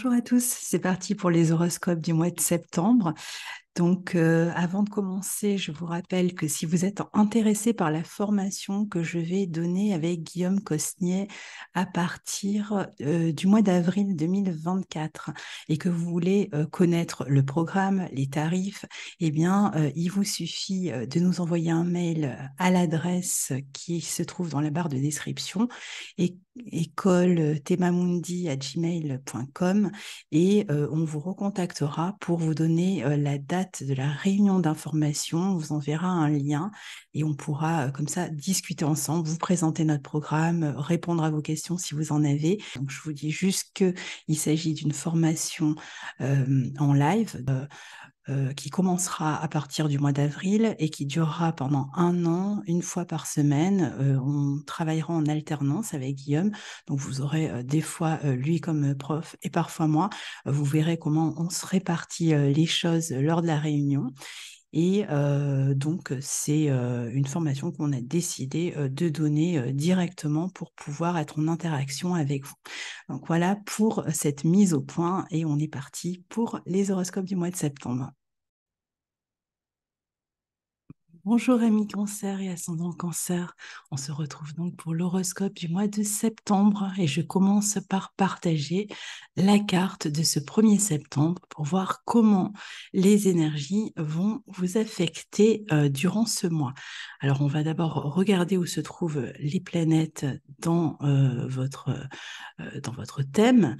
Bonjour à tous, c'est parti pour les horoscopes du mois de septembre. Donc, avant de commencer, je vous rappelle que si vous êtes intéressé par la formation que je vais donner avec Guillaume Cosnier à partir du mois d'avril 2024 et que vous voulez connaître le programme, les tarifs, eh bien, il vous suffit de nous envoyer un mail à l'adresse qui se trouve dans la barre de description, école-temamundi@gmail.com, et on vous recontactera pour vous donner la date de la réunion d'information. On vous enverra un lien et on pourra comme ça discuter ensemble, vous présenter notre programme, répondre à vos questions si vous en avez. Donc je vous dis juste qu'il s'agit d'une formation en live qui commencera à partir du mois d'avril et qui durera pendant 1 an, une fois par semaine. On travaillera en alternance avec Guillaume, donc vous aurez des fois lui comme prof et parfois moi. Vous verrez comment on se répartit les choses lors de la réunion. Et donc, c'est une formation qu'on a décidé de donner directement pour pouvoir être en interaction avec vous. Donc voilà pour cette mise au point et on est parti pour les horoscopes du mois de septembre. Bonjour amis Cancer et ascendant Cancer, on se retrouve donc pour l'horoscope du mois de septembre et je commence par partager la carte de ce 1er septembre pour voir comment les énergies vont vous affecter durant ce mois. Alors on va d'abord regarder où se trouvent les planètes dans votre thème.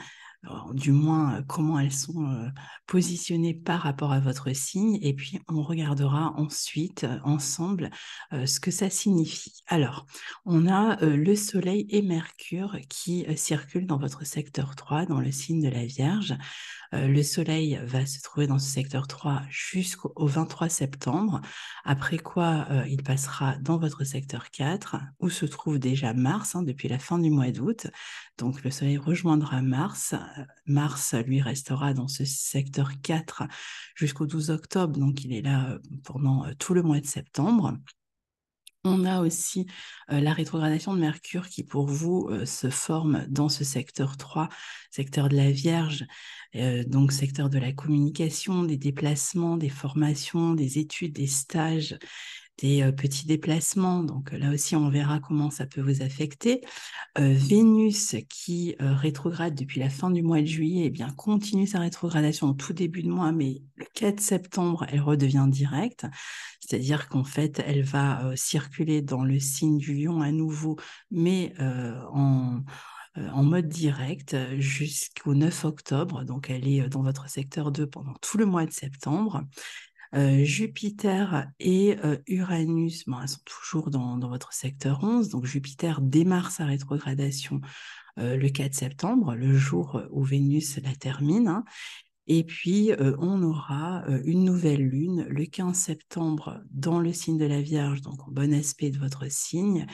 Alors, du moins comment elles sont positionnées par rapport à votre signe, et puis on regardera ensuite ensemble ce que ça signifie. Alors, on a le Soleil et Mercure qui circulent dans votre secteur 3, dans le signe de la Vierge. Le Soleil va se trouver dans ce secteur 3 jusqu'au 23 septembre, après quoi il passera dans votre secteur 4, où se trouve déjà Mars depuis la fin du mois d'août. Donc le Soleil rejoindra Mars. Mars, lui, restera dans ce secteur 4 jusqu'au 12 octobre, donc il est là pendant tout le mois de septembre. On a aussi la rétrogradation de Mercure qui, pour vous, se forme dans ce secteur 3, secteur de la Vierge, donc secteur de la communication, des déplacements, des formations, des études, des stages, des petits déplacements. Donc là aussi, on verra comment ça peut vous affecter. Vénus qui rétrograde depuis la fin du mois de juillet, eh bien, continue sa rétrogradation au tout début de mois, mais le 4 septembre, elle redevient directe. C'est-à-dire qu'en fait, elle va circuler dans le signe du Lion à nouveau, mais en mode direct jusqu'au 9 octobre. Donc, elle est dans votre secteur 2 pendant tout le mois de septembre. Jupiter et Uranus, elles sont toujours dans votre secteur 11. Donc, Jupiter démarre sa rétrogradation le 4 septembre, le jour où Vénus la termine, hein. Et puis, on aura une nouvelle lune le 15 septembre dans le signe de la Vierge, donc en bon aspect de votre signe,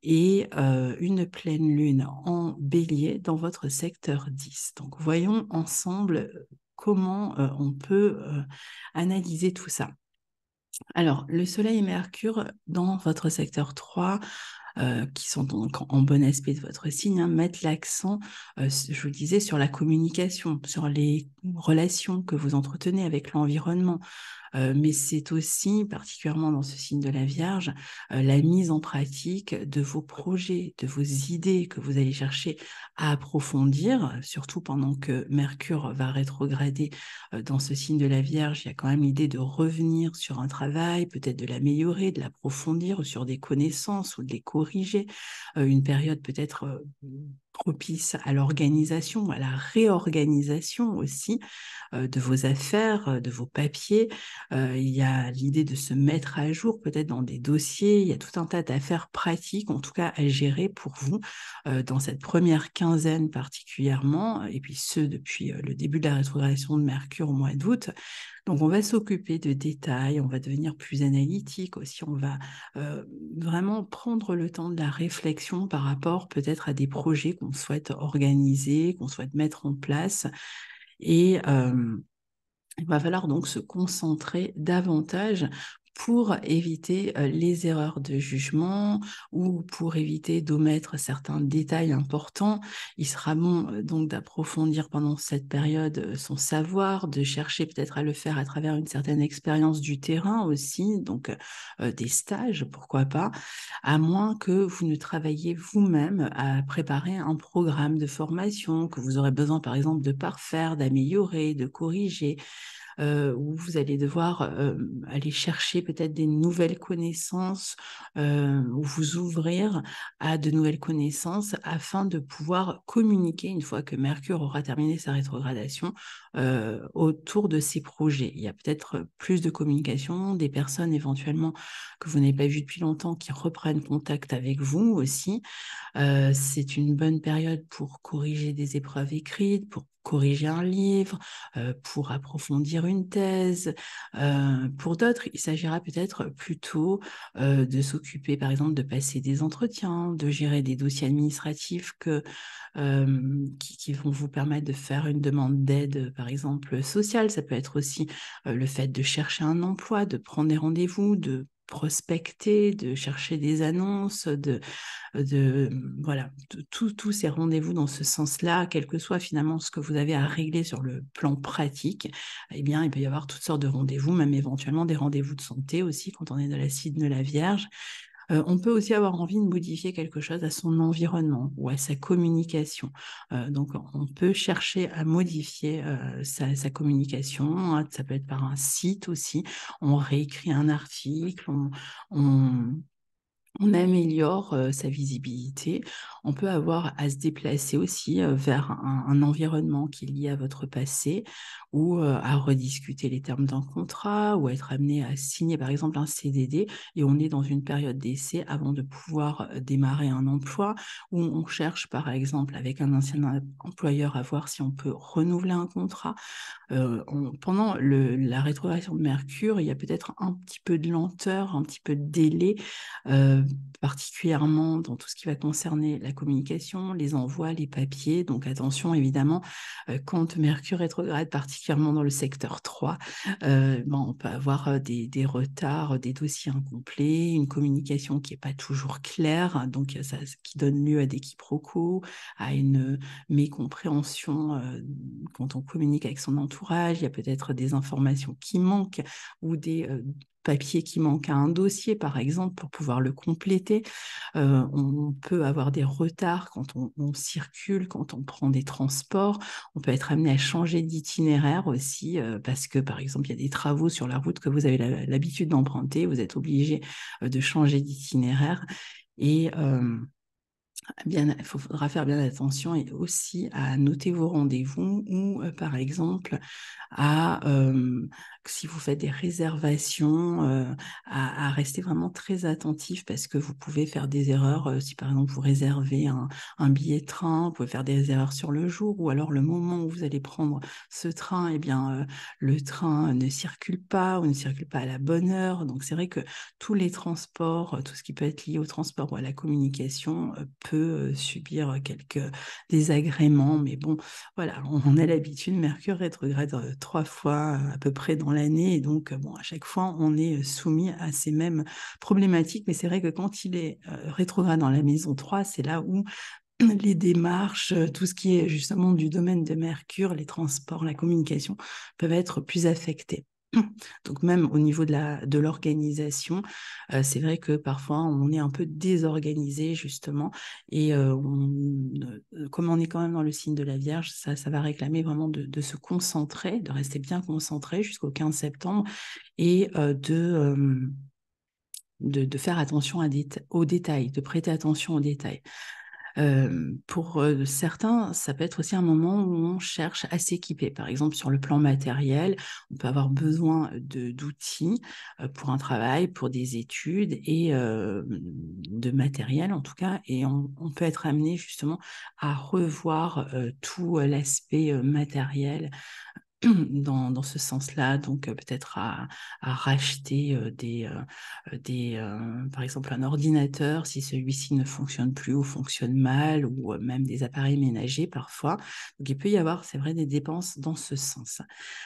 et une pleine lune en Bélier dans votre secteur 10. Donc, voyons ensemble comment on peut analyser tout ça. Alors, le Soleil et Mercure dans votre secteur 3, qui sont donc en bon aspect de votre signe, mettent l'accent, je vous le disais, sur la communication, sur les relations que vous entretenez avec l'environnement. Mais c'est aussi, particulièrement dans ce signe de la Vierge, la mise en pratique de vos projets, de vos idées que vous allez chercher à approfondir, surtout pendant que Mercure va rétrograder dans ce signe de la Vierge. Il y a quand même l'idée de revenir sur un travail, peut-être de l'améliorer, de l'approfondir, sur des connaissances ou de les corriger. Une période peut-être propice à l'organisation, à la réorganisation aussi de vos affaires, de vos papiers. Il y a l'idée de se mettre à jour peut-être dans des dossiers. Il y a tout un tas d'affaires pratiques, en tout cas à gérer pour vous dans cette première quinzaine particulièrement, et puis ce depuis le début de la rétrogradation de Mercure au mois d'août. Donc on va s'occuper de détails, on va devenir plus analytique aussi, on va vraiment prendre le temps de la réflexion par rapport peut-être à des projets qu'on souhaite organiser, qu'on souhaite mettre en place. Et il va falloir donc se concentrer davantage pour éviter les erreurs de jugement ou pour éviter d'omettre certains détails importants. Il sera bon donc d'approfondir pendant cette période son savoir, de chercher peut-être à le faire à travers une certaine expérience du terrain aussi, donc des stages, pourquoi pas, à moins que vous ne travailliez vous-même à préparer un programme de formation que vous aurez besoin par exemple de parfaire, d'améliorer, de corriger, où vous allez devoir aller chercher peut-être des nouvelles connaissances, ou vous ouvrir à de nouvelles connaissances afin de pouvoir communiquer une fois que Mercure aura terminé sa rétrogradation autour de ces projets. Il y a peut-être plus de communication, des personnes éventuellement que vous n'avez pas vues depuis longtemps qui reprennent contact avec vous aussi. C'est une bonne période pour corriger des épreuves écrites, pour corriger un livre, pour approfondir une thèse. Pour d'autres, il s'agira peut-être plutôt de s'occuper, par exemple, de passer des entretiens, de gérer des dossiers administratifs qui vont vous permettre de faire une demande d'aide, par exemple, sociale. Ça peut être aussi le fait de chercher un emploi, de prendre des rendez-vous, de prospecter, de chercher des annonces, de voilà, tous ces rendez-vous dans ce sens-là, quel que soit finalement ce que vous avez à régler sur le plan pratique, eh bien, il peut y avoir toutes sortes de rendez-vous, même éventuellement des rendez-vous de santé aussi quand on est de la signe de la Vierge. On peut aussi avoir envie de modifier quelque chose à son environnement ou à sa communication. Donc, on peut chercher à modifier sa communication. Hein. Ça peut être par un site aussi. On réécrit un article, on on améliore sa visibilité. On peut avoir à se déplacer aussi vers un environnement qui est lié à votre passé ou à rediscuter les termes d'un contrat ou à être amené à signer par exemple un CDD et on est dans une période d'essai avant de pouvoir démarrer un emploi où on cherche par exemple avec un ancien employeur à voir si on peut renouveler un contrat. Pendant la rétrogradation de Mercure, il y a peut-être un petit peu de lenteur, un petit peu de délai, euh, particulièrement dans tout ce qui va concerner la communication, les envois, les papiers. Donc attention, évidemment, quand Mercure rétrograde, particulièrement dans le secteur 3, on peut avoir des retards, des dossiers incomplets, une communication qui n'est pas toujours claire, donc ça, qui donne lieu à des quiproquos, à une mécompréhension quand on communique avec son entourage. Il y a peut-être des informations qui manquent ou des papiers qui manquent à un dossier, par exemple, pour pouvoir le compléter. On peut avoir des retards quand on circule, quand on prend des transports. On peut être amené à changer d'itinéraire aussi parce que, par exemple, il y a des travaux sur la route que vous avez l'habitude d'emprunter. Vous êtes obligé de changer d'itinéraire. Et bien, il faudra faire bien attention et aussi à noter vos rendez-vous ou, par exemple, si vous faites des réservations, à rester vraiment très attentif parce que vous pouvez faire des erreurs. Si par exemple vous réservez un billet de train, vous pouvez faire des erreurs sur le jour ou alors le moment où vous allez prendre ce train, eh bien, le train ne circule pas ou ne circule pas à la bonne heure. Donc c'est vrai que tous les transports, tout ce qui peut être lié au transport ou à la communication peut subir quelques désagréments. Mais bon, voilà, on a l'habitude, Mercure rétrograde 3 fois à peu près dans l'année. Et donc, bon, à chaque fois, on est soumis à ces mêmes problématiques. Mais c'est vrai que quand il est rétrograde dans la maison 3, c'est là où les démarches, tout ce qui est justement du domaine de Mercure, les transports, la communication, peuvent être plus affectés. Donc même au niveau de l'organisation, c'est vrai que parfois on est un peu désorganisé justement et comme on est quand même dans le signe de la Vierge, ça va réclamer vraiment de se concentrer, de rester bien concentré jusqu'au 15 septembre et de faire attention aux détails, de prêter attention aux détails. Pour certains, ça peut être aussi un moment où on cherche à s'équiper. Par exemple, sur le plan matériel, on peut avoir besoin d'outils pour un travail, pour des études et de matériel en tout cas. Et on peut être amené justement à revoir tout l'aspect matériel dans ce sens-là, donc peut-être à racheter par exemple un ordinateur si celui-ci ne fonctionne plus ou fonctionne mal, ou même des appareils ménagers parfois. Donc il peut y avoir, c'est vrai, des dépenses dans ce sens.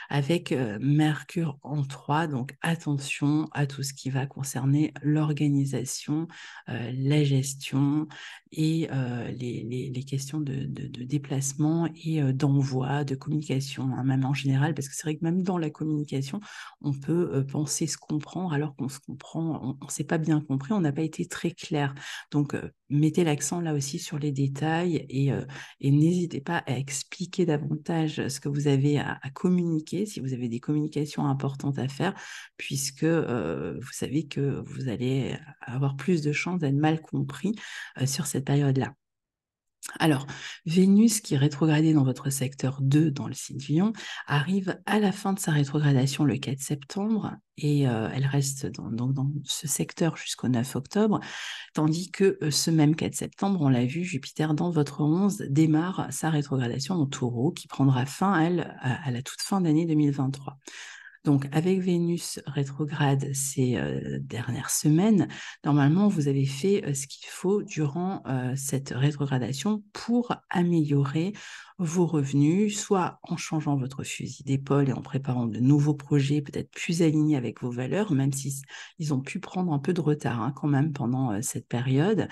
Avec Mercure en 3, donc attention à tout ce qui va concerner l'organisation, la gestion et les questions de déplacement et d'envoi, de communication, hein, même en général, parce que c'est vrai que même dans la communication, on peut penser se comprendre alors qu'on se comprend, on ne s'est pas bien compris, on n'a pas été très clair. Donc, mettez l'accent là aussi sur les détails et n'hésitez pas à expliquer davantage ce que vous avez à communiquer, si vous avez des communications importantes à faire, puisque vous savez que vous allez avoir plus de chances d'être mal compris sur cette période-là. Alors, Vénus, qui est rétrogradée dans votre secteur 2 dans le signe du Lion, arrive à la fin de sa rétrogradation le 4 septembre et elle reste dans ce secteur jusqu'au 9 octobre, tandis que ce même 4 septembre, on l'a vu, Jupiter dans votre 11 démarre sa rétrogradation en Taureau qui prendra fin, elle, à la toute fin d'année 2023. Donc, avec Vénus rétrograde ces dernières semaines, normalement, vous avez fait ce qu'il faut durant cette rétrogradation pour améliorer vos revenus, soit en changeant votre fusil d'épaule et en préparant de nouveaux projets peut-être plus alignés avec vos valeurs, même si ils ont pu prendre un peu de retard quand même pendant cette période.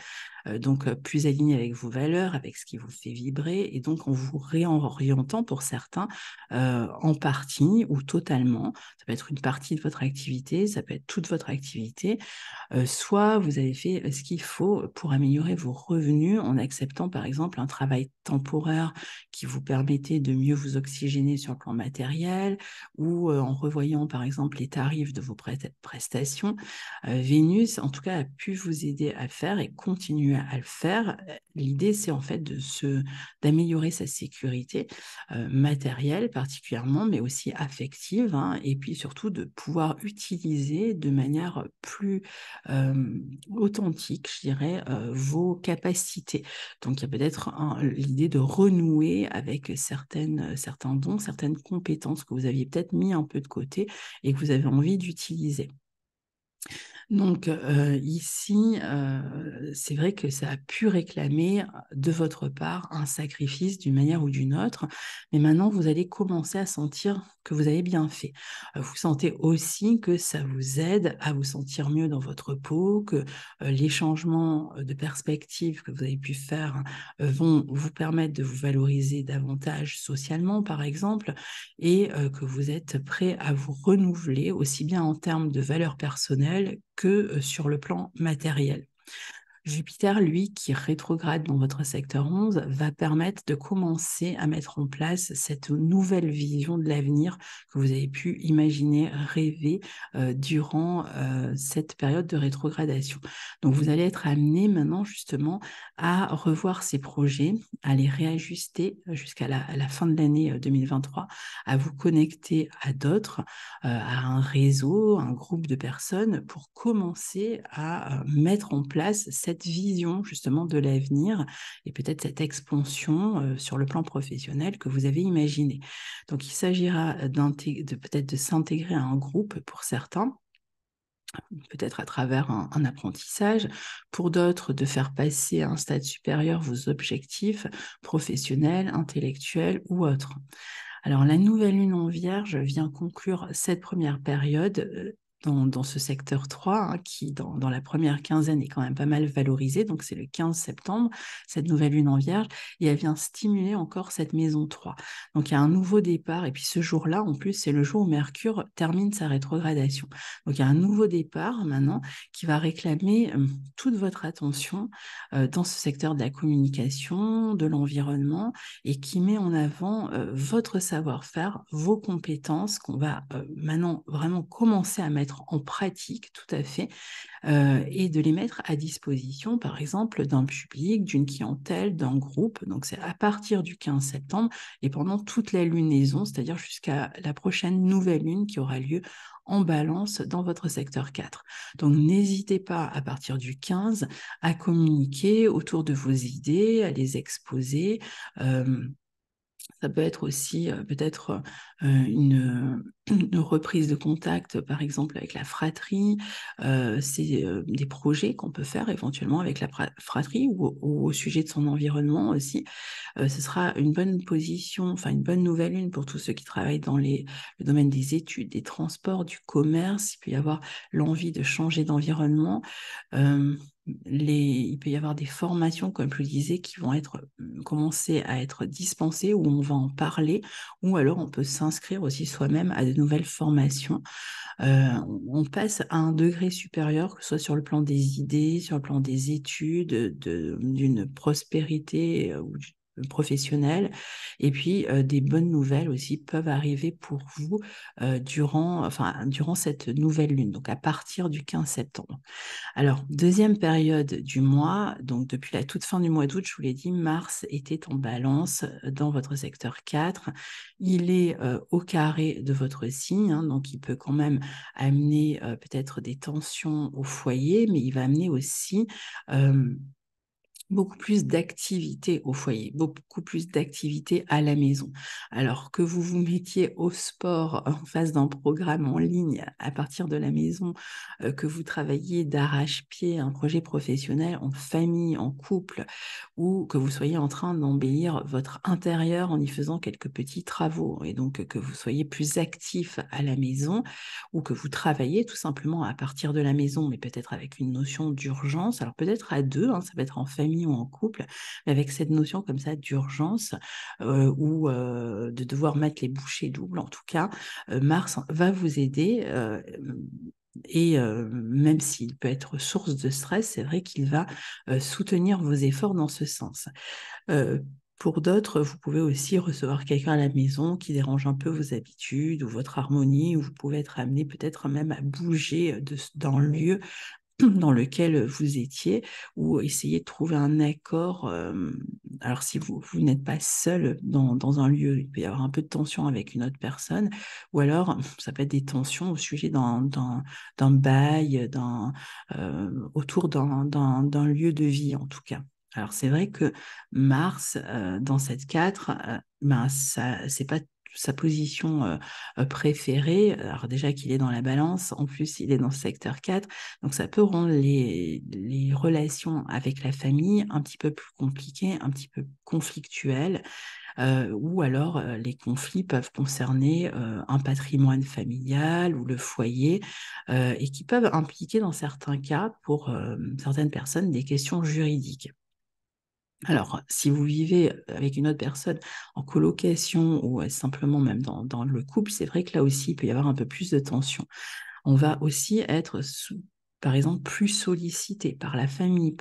Donc plus alignés avec vos valeurs, avec ce qui vous fait vibrer, et donc en vous réorientant pour certains en partie ou totalement. Ça peut être une partie de votre activité, ça peut être toute votre activité, soit vous avez fait ce qu'il faut pour améliorer vos revenus en acceptant par exemple un travail temporaire qui vous permettait de mieux vous oxygéner sur le plan matériel, ou en revoyant par exemple les tarifs de vos prestations. Vénus, en tout cas, a pu vous aider à le faire et continuer à le faire. L'idée, c'est en fait d'améliorer sa sécurité matérielle particulièrement, mais aussi affective, hein, et puis surtout de pouvoir utiliser de manière plus authentique, je dirais, vos capacités. Donc, il y a peut-être l'idée de renouer avec certains dons, certaines compétences que vous aviez peut-être mis un peu de côté et que vous avez envie d'utiliser. Donc ici, c'est vrai que ça a pu réclamer de votre part un sacrifice d'une manière ou d'une autre, mais maintenant vous allez commencer à sentir que vous avez bien fait. Vous sentez aussi que ça vous aide à vous sentir mieux dans votre peau, que les changements de perspective que vous avez pu faire vont vous permettre de vous valoriser davantage socialement, par exemple, et que vous êtes prêt à vous renouveler aussi bien en termes de valeurs personnelles que sur le plan matériel. Jupiter, lui, qui rétrograde dans votre secteur 11, va permettre de commencer à mettre en place cette nouvelle vision de l'avenir que vous avez pu imaginer, rêver durant cette période de rétrogradation. Donc, vous allez être amené maintenant justement à revoir ces projets, à les réajuster jusqu'à la fin de l'année 2023, à vous connecter à d'autres, à un réseau, un groupe de personnes pour commencer à mettre en place cette vision justement de l'avenir et peut-être cette expansion sur le plan professionnel que vous avez imaginé. Donc il s'agira peut-être de s'intégrer à un groupe pour certains, peut-être à travers un apprentissage, pour d'autres de faire passer à un stade supérieur vos objectifs professionnels, intellectuels ou autres. Alors, la nouvelle lune en Vierge vient conclure cette première période dans ce secteur 3, hein, qui, dans la première quinzaine, est quand même pas mal valorisé. Donc, c'est le 15 septembre, cette nouvelle lune en Vierge, et elle vient stimuler encore cette maison 3. Donc, il y a un nouveau départ. Et puis, ce jour-là, en plus, c'est le jour où Mercure termine sa rétrogradation. Donc, il y a un nouveau départ maintenant qui va réclamer toute votre attention dans ce secteur de la communication, de l'environnement, et qui met en avant votre savoir-faire, vos compétences qu'on va maintenant vraiment commencer à mettre en pratique tout à fait et de les mettre à disposition, par exemple, d'un public, d'une clientèle, d'un groupe. Donc, c'est à partir du 15 septembre et pendant toute la lunaison, c'est-à-dire jusqu'à la prochaine nouvelle lune qui aura lieu en balance dans votre secteur 4. Donc, n'hésitez pas à partir du 15 à communiquer autour de vos idées, à les exposer. Ça peut être aussi peut-être une reprise de contact, par exemple avec la fratrie. C'est des projets qu'on peut faire éventuellement avec la fratrie ou au sujet de son environnement aussi. Ce sera une bonne position, enfin une bonne nouvelle lune pour tous ceux qui travaillent dans le domaine des études, des transports, du commerce. Il peut y avoir l'envie de changer d'environnement. Euh, il peut y avoir des formations, comme je le disais, qui vont commencer à être dispensées, où on va en parler, ou alors on peut s'inscrire aussi soi-même à de nouvelles formations. On passe à un degré supérieur, que ce soit sur le plan des idées, sur le plan des études, d'une prospérité professionnelle. Et puis, des bonnes nouvelles aussi peuvent arriver pour vous durant cette nouvelle lune, donc à partir du 15 septembre. Alors, deuxième période du mois, donc depuis la toute fin du mois d'août, je vous l'ai dit, Mars était en balance dans votre secteur 4. Il est au carré de votre signe, hein, donc il peut quand même amener peut-être des tensions au foyer, mais il va amener aussi beaucoup plus d'activité au foyer, beaucoup plus d'activité à la maison. Alors que vous vous mettiez au sport en face d'un programme en ligne à partir de la maison, que vous travailliez d'arrache-pied un projet professionnel en famille, en couple, ou que vous soyez en train d'embellir votre intérieur en y faisant quelques petits travaux, et donc que vous soyez plus actif à la maison, ou que vous travaillez tout simplement à partir de la maison, mais peut-être avec une notion d'urgence, alors peut-être à deux, hein, ça peut être en famille ou en couple, mais avec cette notion comme ça d'urgence ou de devoir mettre les bouchées doubles, en tout cas, Mars va vous aider. Et même s'il peut être source de stress, c'est vrai qu'il va soutenir vos efforts dans ce sens. Euh, pour d'autres, vous pouvez aussi recevoir quelqu'un à la maison qui dérange un peu vos habitudes ou votre harmonie, ou vous pouvez être amené peut-être même à bouger dans le lieu dans lequel vous étiez, ou essayer de trouver un accord. Alors, si vous n'êtes pas seul dans un lieu, il peut y avoir un peu de tension avec une autre personne, ou alors ça peut être des tensions au sujet d'un bail, autour d'un lieu de vie, en tout cas. Alors, c'est vrai que Mars, dans cette 4, ben, ça, c'est pas sa position préférée. Alors déjà qu'il est dans la balance, en plus il est dans le secteur 4, donc ça peut rendre les relations avec la famille un petit peu plus compliquées, un petit peu conflictuelles, ou alors les conflits peuvent concerner un patrimoine familial ou le foyer, et qui peuvent impliquer dans certains cas, pour certaines personnes, des questions juridiques. Alors, si vous vivez avec une autre personne en colocation ou simplement même dans le couple, c'est vrai que là aussi, il peut y avoir un peu plus de tension. On va aussi être, par exemple, plus sollicité par la famille,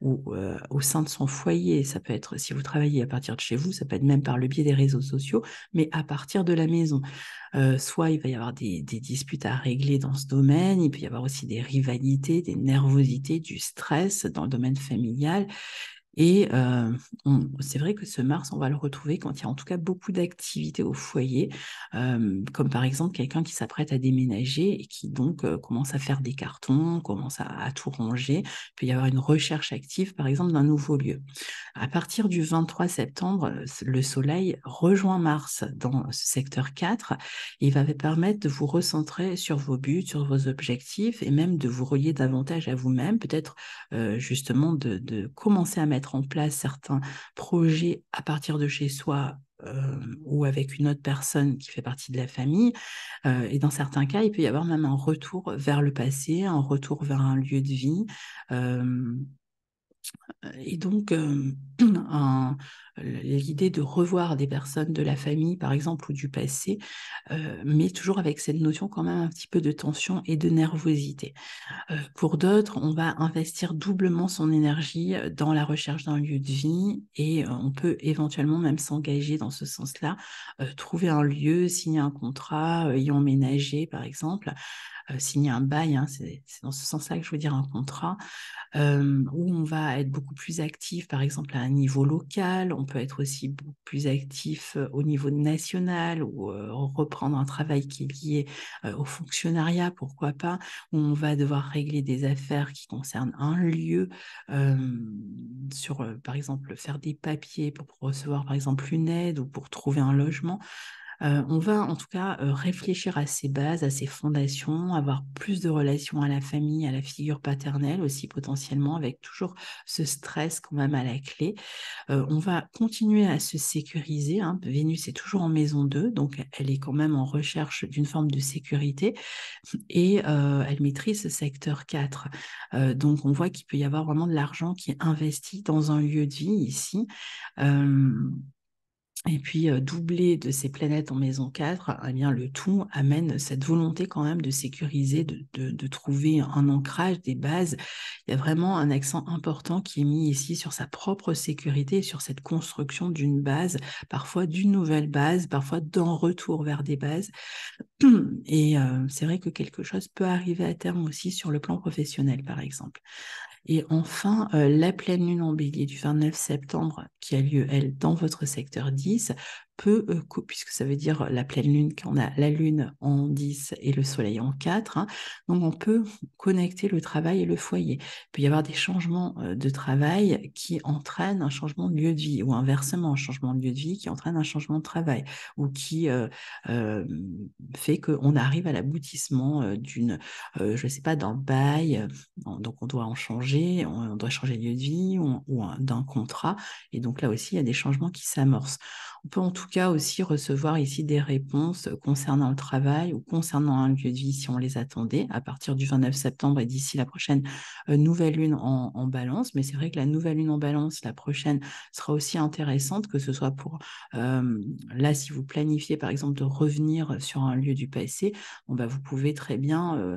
ou au sein de son foyer. Ça peut être, si vous travaillez à partir de chez vous, ça peut être même par le biais des réseaux sociaux, mais à partir de la maison. Soit il va y avoir des disputes à régler dans ce domaine, il peut y avoir aussi des rivalités, des nervosités, du stress dans le domaine familial. Et c'est vrai que ce Mars, on va le retrouver quand il y a en tout cas beaucoup d'activités au foyer, comme par exemple quelqu'un qui s'apprête à déménager et qui donc commence à faire des cartons, commence à tout ranger. Il peut y avoir une recherche active, par exemple, d'un nouveau lieu. À partir du 23 septembre, le Soleil rejoint Mars dans ce secteur 4. Il va vous permettre de vous recentrer sur vos buts, sur vos objectifs, et même de vous relier davantage à vous-même, peut-être justement de commencer à mettre en place certains projets à partir de chez soi, ou avec une autre personne qui fait partie de la famille. Et dans certains cas, il peut y avoir même un retour vers le passé, un retour vers un lieu de vie. Euh, et donc, l'idée de revoir des personnes de la famille, par exemple, ou du passé, mais toujours avec cette notion quand même un petit peu de tension et de nervosité. Pour d'autres, on va investir doublement son énergie dans la recherche d'un lieu de vie, et on peut éventuellement même s'engager dans ce sens-là, trouver un lieu, signer un contrat, y emménager, par exemple, signer un bail, hein, c'est dans ce sens-là que je veux dire un contrat, où on va être beaucoup plus actif, par exemple à un niveau local. On peut être aussi beaucoup plus actif au niveau national ou reprendre un travail qui est lié au fonctionnariat, pourquoi pas, où on va devoir régler des affaires qui concernent un lieu, par exemple, faire des papiers pour recevoir, par exemple, une aide ou pour trouver un logement. On va en tout cas réfléchir à ses bases, à ses fondations, avoir plus de relations à la famille, à la figure paternelle aussi potentiellement, avec toujours ce stress quand même à la clé. On va continuer à se sécuriser, hein. Vénus est toujours en maison 2, donc elle est quand même en recherche d'une forme de sécurité et elle maîtrise ce secteur 4. Donc on voit qu'il peut y avoir vraiment de l'argent qui est investi dans un lieu de vie ici. Et puis, doublé de ces planètes en maison 4, eh bien, le tout amène cette volonté quand même de sécuriser, de trouver un ancrage, des bases. Il y a vraiment un accent important qui est mis ici sur sa propre sécurité, sur cette construction d'une base, parfois d'une nouvelle base, parfois d'un retour vers des bases. Et c'est vrai que quelque chose peut arriver à terme aussi sur le plan professionnel, par exemple. Et enfin, la pleine lune en bélier du 29 septembre, qui a lieu, elle, dans votre secteur 10, peut, puisque ça veut dire la pleine lune, qu'on a la lune en 10 et le soleil en 4, hein, donc on peut connecter le travail et le foyer. Il peut y avoir des changements de travail qui entraînent un changement de lieu de vie, ou inversement, un changement de lieu de vie qui entraîne un changement de travail, ou qui fait qu'on arrive à l'aboutissement d'une, je ne sais pas, d'un bail, donc on doit en changer, on doit changer de lieu de vie ou d'un contrat, et donc là aussi il y a des changements qui s'amorcent. On peut en tout cas aussi recevoir ici des réponses concernant le travail ou concernant un lieu de vie si on les attendait à partir du 29 septembre et d'ici la prochaine nouvelle lune en balance, mais c'est vrai que la nouvelle lune en balance, la prochaine, sera aussi intéressante, que ce soit pour, là si vous planifiez par exemple de revenir sur un lieu du passé, vous pouvez très bien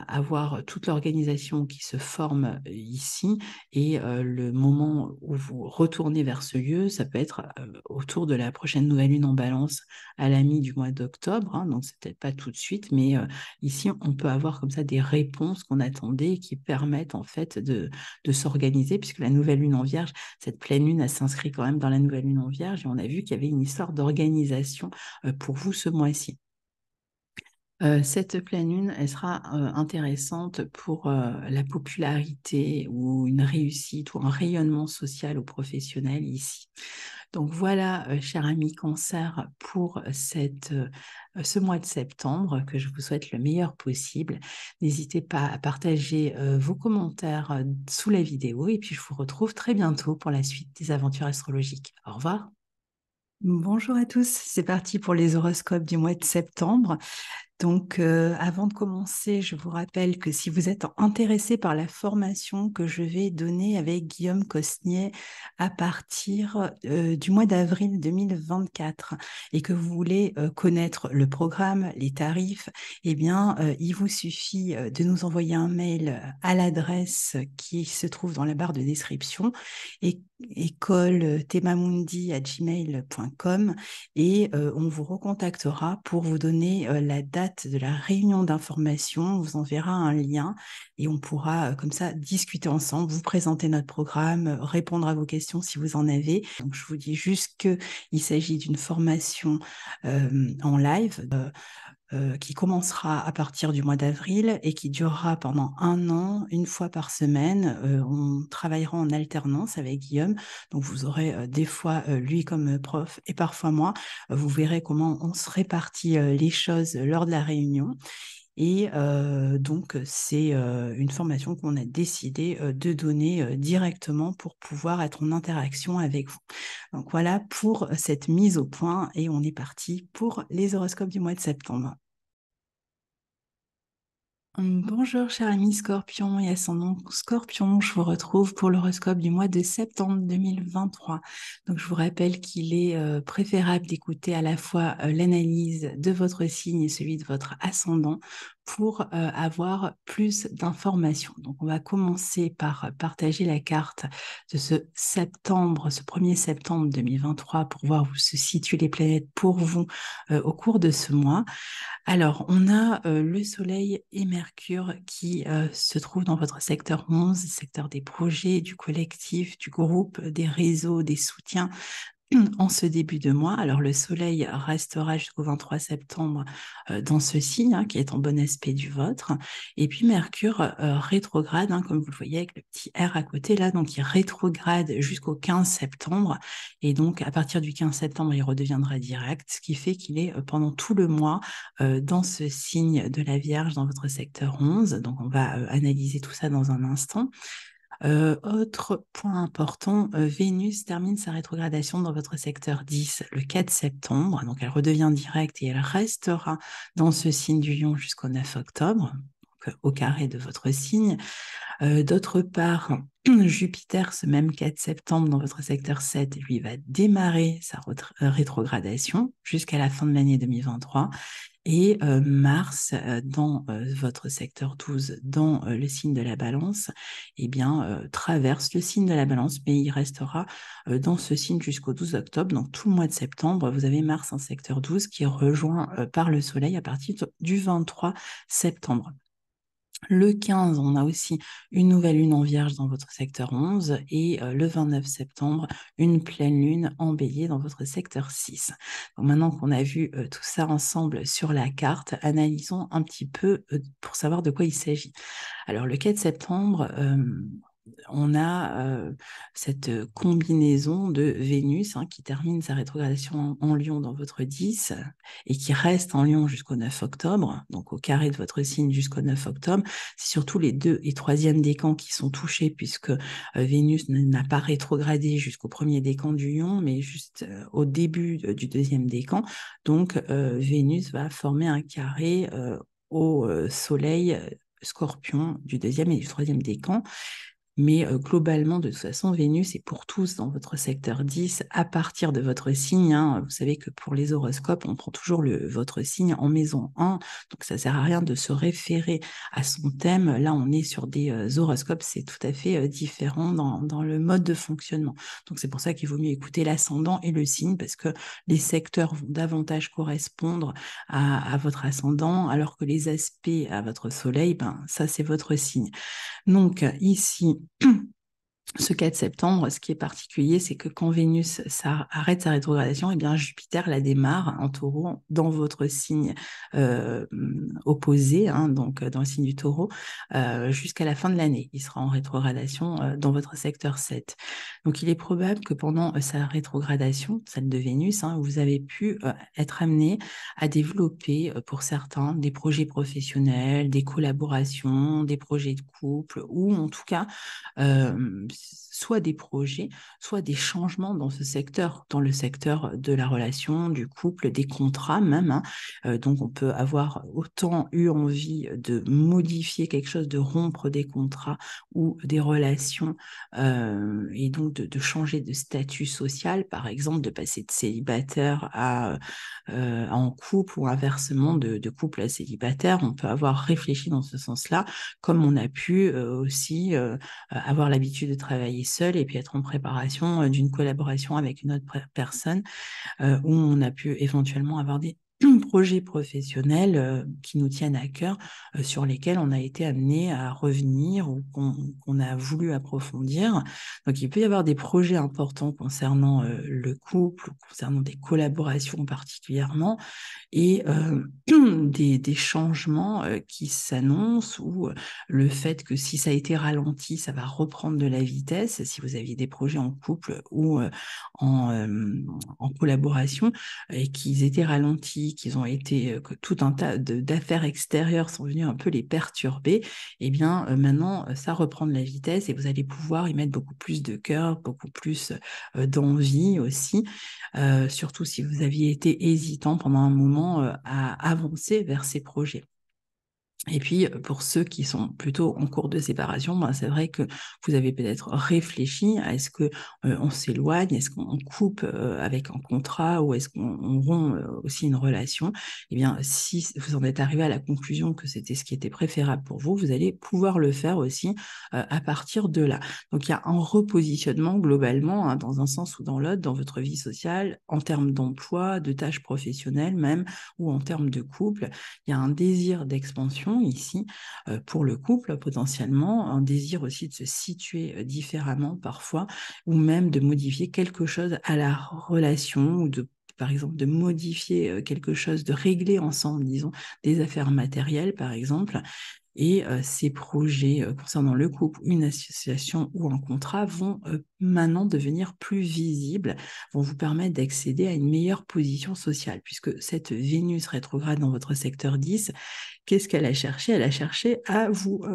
avoir toute l'organisation qui se forme ici, et le moment où vous retournez vers ce lieu, ça peut être autour de la prochaine nouvelle lune en balance à la mi du mois d'octobre, hein, donc c'est peut-être pas tout de suite, mais ici on peut avoir comme ça des réponses qu'on attendait et qui permettent en fait de s'organiser, puisque la nouvelle lune en Vierge, cette pleine lune, elle s'inscrit quand même dans la nouvelle lune en Vierge, et on a vu qu'il y avait une histoire d'organisation pour vous ce mois-ci. Cette pleine lune, elle sera intéressante pour la popularité ou une réussite ou un rayonnement social ou professionnel ici. Donc voilà, cher ami Cancer, pour ce mois de septembre, que je vous souhaite le meilleur possible. N'hésitez pas à partager vos commentaires sous la vidéo, et puis je vous retrouve très bientôt pour la suite des aventures astrologiques. Au revoir. Bonjour à tous, c'est parti pour les horoscopes du mois de septembre. Donc, avant de commencer, je vous rappelle que si vous êtes intéressé par la formation que je vais donner avec Guillaume Cosnier à partir du mois d'avril 2024 et que vous voulez connaître le programme, les tarifs, eh bien, il vous suffit de nous envoyer un mail à l'adresse qui se trouve dans la barre de description, école-temamundi@gmail.com, et on vous recontactera pour vous donner la date de la réunion d'information. On vous enverra un lien et on pourra comme ça discuter ensemble, vous présenter notre programme, répondre à vos questions si vous en avez. Donc je vous dis juste qu'il s'agit d'une formation en live qui commencera à partir du mois d'avril et qui durera pendant 1 an, une fois par semaine. On travaillera en alternance avec Guillaume, donc vous aurez des fois lui comme prof et parfois moi. Vous verrez comment on se répartit les choses lors de la réunion. Et donc, c'est une formation qu'on a décidé de donner directement pour pouvoir être en interaction avec vous. Donc voilà pour cette mise au point, et on est parti pour les horoscopes du mois de septembre. Bonjour, cher ami Scorpion et ascendant Scorpion, je vous retrouve pour l'horoscope du mois de septembre 2023. Donc, je vous rappelle qu'il est préférable d'écouter à la fois l'analyse de votre signe et celui de votre ascendant pour avoir plus d'informations. Donc, on va commencer par partager la carte de ce septembre, ce 1er septembre 2023 pour voir où se situent les planètes pour vous au cours de ce mois. Alors, on a le Soleil et Mercure qui se trouvent dans votre secteur 11, secteur des projets, du collectif, du groupe, des réseaux, des soutiens en ce début de mois. Alors, le Soleil restera jusqu'au 23 septembre dans ce signe qui est en bon aspect du vôtre. Et puis, Mercure rétrograde, comme vous le voyez avec le petit R à côté là, donc il rétrograde jusqu'au 15 septembre. Et donc, à partir du 15 septembre, il redeviendra direct, ce qui fait qu'il est pendant tout le mois dans ce signe de la Vierge dans votre secteur 11. Donc, on va analyser tout ça dans un instant. Autre point important, Vénus termine sa rétrogradation dans votre secteur 10 le 4 septembre, donc elle redevient directe et elle restera dans ce signe du Lion jusqu'au 9 octobre, donc, au carré de votre signe. D'autre part, Jupiter, ce même 4 septembre dans votre secteur 7, lui va démarrer sa rétrogradation jusqu'à la fin de l'année 2023. Et Mars, dans votre secteur 12, dans le signe de la Balance, traverse le signe de la Balance, mais il restera dans ce signe jusqu'au 12 octobre. Donc tout le mois de septembre, vous avez Mars en secteur 12 qui est rejoint par le Soleil à partir du 23 septembre. Le 15, on a aussi une nouvelle lune en Vierge dans votre secteur 11 et le 29 septembre, une pleine lune en Bélier dans votre secteur 6. Donc maintenant qu'on a vu tout ça ensemble sur la carte, analysons un petit peu pour savoir de quoi il s'agit. Alors le 4 septembre, on a cette combinaison de Vénus qui termine sa rétrogradation en Lion dans votre 10 et qui reste en Lion jusqu'au 9 octobre, donc au carré de votre signe jusqu'au 9 octobre. C'est surtout les 2 et 3e décans qui sont touchés puisque Vénus n'a pas rétrogradé jusqu'au premier décan du Lion, mais juste au début du 2e décan. Donc Vénus va former un carré au Soleil Scorpion du 2e et du 3e décan. Mais globalement, de toute façon, Vénus est pour tous dans votre secteur 10 à partir de votre signe. Vous savez que pour les horoscopes, on prend toujours votre signe en maison 1. Donc, ça ne sert à rien de se référer à son thème. Là, on est sur des horoscopes. C'est tout à fait différent dans le mode de fonctionnement. Donc, c'est pour ça qu'il vaut mieux écouter l'ascendant et le signe parce que les secteurs vont davantage correspondre à votre ascendant alors que les aspects à votre soleil, ça, c'est votre signe. Donc ici, ce 4 septembre, ce qui est particulier, c'est que quand Vénus arrête sa rétrogradation, Jupiter la démarre en taureau dans votre signe opposé, donc dans le signe du taureau, jusqu'à la fin de l'année. Il sera en rétrogradation dans votre secteur 7. Donc il est probable que pendant sa rétrogradation, celle de Vénus, vous avez pu être amené à développer pour certains des projets professionnels, des collaborations, des projets de couple, ou en tout cas soit des projets, soit des changements dans ce secteur, dans le secteur de la relation, du couple, des contrats même. Donc on peut avoir autant eu envie de modifier quelque chose, de rompre des contrats ou des relations, et donc de changer de statut social, par exemple, de passer de célibataire à en couple ou inversement de couple à célibataire. On peut avoir réfléchi dans ce sens-là, comme on a pu aussi avoir l'habitude de travailler seul et puis être en préparation d'une collaboration avec une autre personne où on a pu éventuellement avoir des projets professionnels qui nous tiennent à cœur, sur lesquels on a été amené à revenir ou qu'on a voulu approfondir. Donc, il peut y avoir des projets importants concernant le couple, concernant des collaborations particulièrement, et des changements qui s'annoncent, ou le fait que si ça a été ralenti, ça va reprendre de la vitesse, si vous aviez des projets en couple ou en collaboration, et qu'ils étaient ralentis, qu'ils ont été, que tout un tas d'affaires extérieures sont venues un peu les perturber, maintenant, ça reprend de la vitesse et vous allez pouvoir y mettre beaucoup plus de cœur, beaucoup plus d'envie aussi, surtout si vous aviez été hésitant pendant un moment à avancer vers ces projets. Et puis, pour ceux qui sont plutôt en cours de séparation, ben, c'est vrai que vous avez peut-être réfléchi à est-ce que on s'éloigne, est-ce qu'on coupe avec un contrat ou est-ce qu'on rompt aussi une relation. Eh bien, si vous en êtes arrivé à la conclusion que c'était ce qui était préférable pour vous, vous allez pouvoir le faire aussi à partir de là. Donc, il y a un repositionnement globalement, hein, dans un sens ou dans l'autre, dans votre vie sociale, en termes d'emploi, de tâches professionnelles même, ou en termes de couple. Il y a un désir d'expansion ici pour le couple potentiellement, un désir aussi de se situer différemment parfois, ou même de modifier quelque chose à la relation, ou de par exemple de modifier quelque chose, de régler ensemble, disons, des affaires matérielles par exemple. Et ces projets concernant le couple, une association ou un contrat vont maintenant devenir plus visibles, vont vous permettre d'accéder à une meilleure position sociale, puisque cette Vénus rétrograde dans votre secteur 10, qu'est-ce qu'elle a cherché? Elle a cherché à vous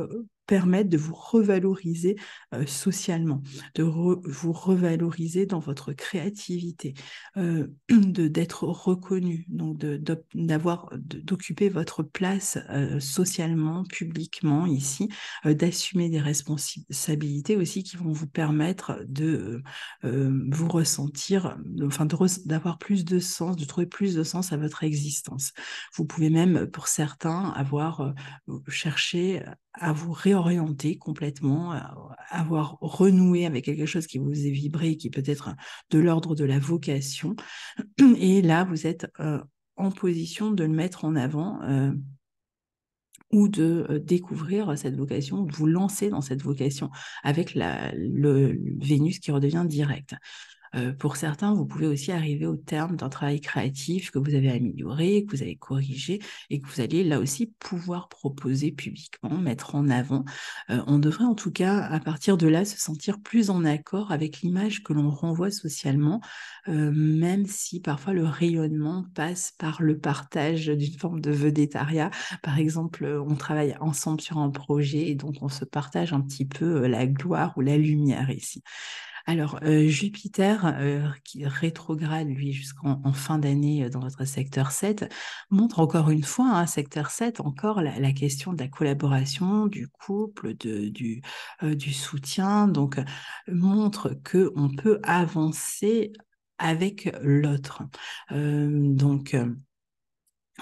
permettre de vous revaloriser socialement, de vous revaloriser dans votre créativité, d'être reconnu, donc d'occuper votre place socialement, publiquement ici, d'assumer des responsabilités aussi qui vont vous permettre de vous ressentir, enfin d'avoir plus de sens, de trouver plus de sens à votre existence. Vous pouvez même, pour certains, avoir cherché à vous réorienter complètement, avoir renoué avec quelque chose qui vous est vibré, qui peut être de l'ordre de la vocation. Et là, vous êtes en position de le mettre en avant ou de découvrir cette vocation, de vous lancer dans cette vocation avec le Vénus qui redevient direct. Pour certains, vous pouvez aussi arriver au terme d'un travail créatif que vous avez amélioré, que vous avez corrigé et que vous allez là aussi pouvoir proposer publiquement, mettre en avant. On devrait en tout cas, à partir de là, se sentir plus en accord avec l'image que l'on renvoie socialement, même si parfois le rayonnement passe par le partage d'une forme de vedettariat. Par exemple, on travaille ensemble sur un projet et donc on se partage un petit peu la gloire ou la lumière ici. Alors, Jupiter, qui rétrograde, lui, jusqu'en fin d'année dans votre secteur 7, montre encore une fois, hein, secteur 7, encore la question de la collaboration, du couple, du soutien, donc montre qu'on peut avancer avec l'autre. Donc,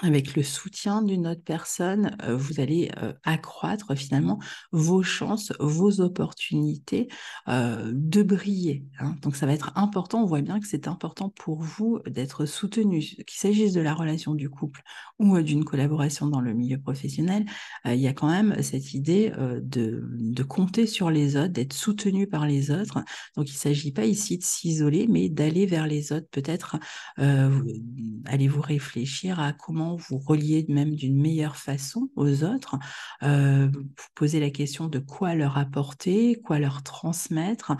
avec le soutien d'une autre personne, vous allez accroître finalement vos chances, vos opportunités de briller, hein. Donc ça va être important, on voit bien que c'est important pour vous d'être soutenu, qu'il s'agisse de la relation du couple ou d'une collaboration dans le milieu professionnel. Il y a quand même cette idée de compter sur les autres, d'être soutenu par les autres. Donc il ne s'agit pas ici de s'isoler, mais d'aller vers les autres, peut-être allez-vous réfléchir à comment vous relier même d'une meilleure façon aux autres, vous posez la question de quoi leur apporter, quoi leur transmettre,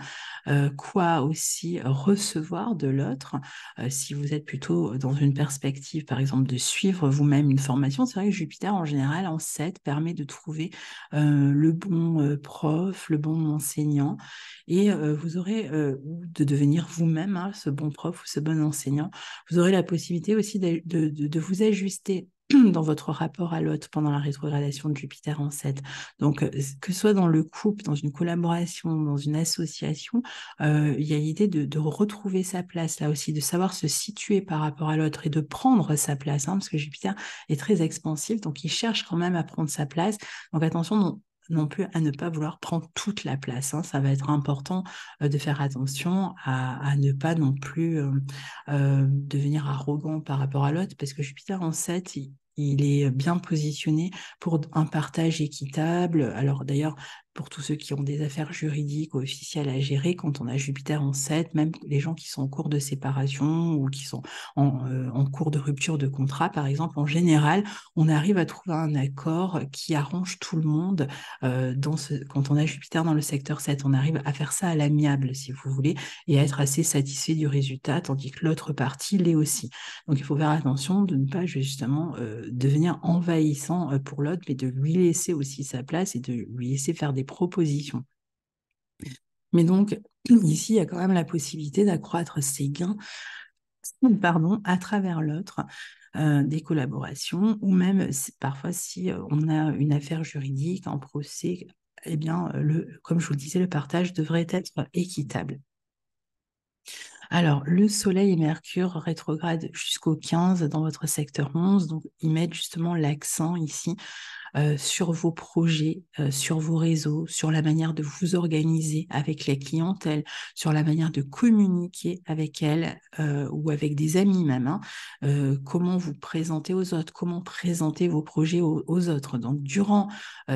quoi aussi recevoir de l'autre. Si vous êtes plutôt dans une perspective, par exemple, de suivre vous-même une formation, c'est vrai que Jupiter, en général, en 7, permet de trouver le bon prof, le bon enseignant, et vous aurez, ou de devenir vous-même, hein, ce bon prof ou ce bon enseignant. Vous aurez la possibilité aussi de vous ajuster dans votre rapport à l'autre pendant la rétrogradation de Jupiter en 7. Donc, que ce soit dans le couple, dans une collaboration, dans une association, il y a l'idée de retrouver sa place, là aussi, de savoir se situer par rapport à l'autre et de prendre sa place, hein, parce que Jupiter est très expansif, donc il cherche quand même à prendre sa place. Donc, attention, non plus à ne pas vouloir prendre toute la place, hein. Ça va être important de faire attention à ne pas non plus devenir arrogant par rapport à l'autre, parce que Jupiter en 7, il est bien positionné pour un partage équitable. Alors d'ailleurs, pour tous ceux qui ont des affaires juridiques ou officielles à gérer, quand on a Jupiter en 7, même les gens qui sont en cours de séparation ou qui sont en cours de rupture de contrat, par exemple, en général, on arrive à trouver un accord qui arrange tout le monde. Quand on a Jupiter dans le secteur 7, on arrive à faire ça à l'amiable, si vous voulez, et à être assez satisfait du résultat, tandis que l'autre partie l'est aussi. Donc il faut faire attention de ne pas justement devenir envahissant pour l'autre, mais de lui laisser aussi sa place et de lui laisser faire des propositions. Mais donc, ici, il y a quand même la possibilité d'accroître ses gains pardon, à travers l'autre, des collaborations, ou même parfois si on a une affaire juridique, en procès, eh bien, comme je vous le disais, le partage devrait être équitable. Alors, le Soleil et Mercure rétrograde jusqu'au 15 dans votre secteur 11, donc ils mettent justement l'accent ici sur vos projets, sur vos réseaux, sur la manière de vous organiser avec les clientèles, sur la manière de communiquer avec elles ou avec des amis même, hein, comment vous présenter aux autres, comment présenter vos projets aux autres. Donc, durant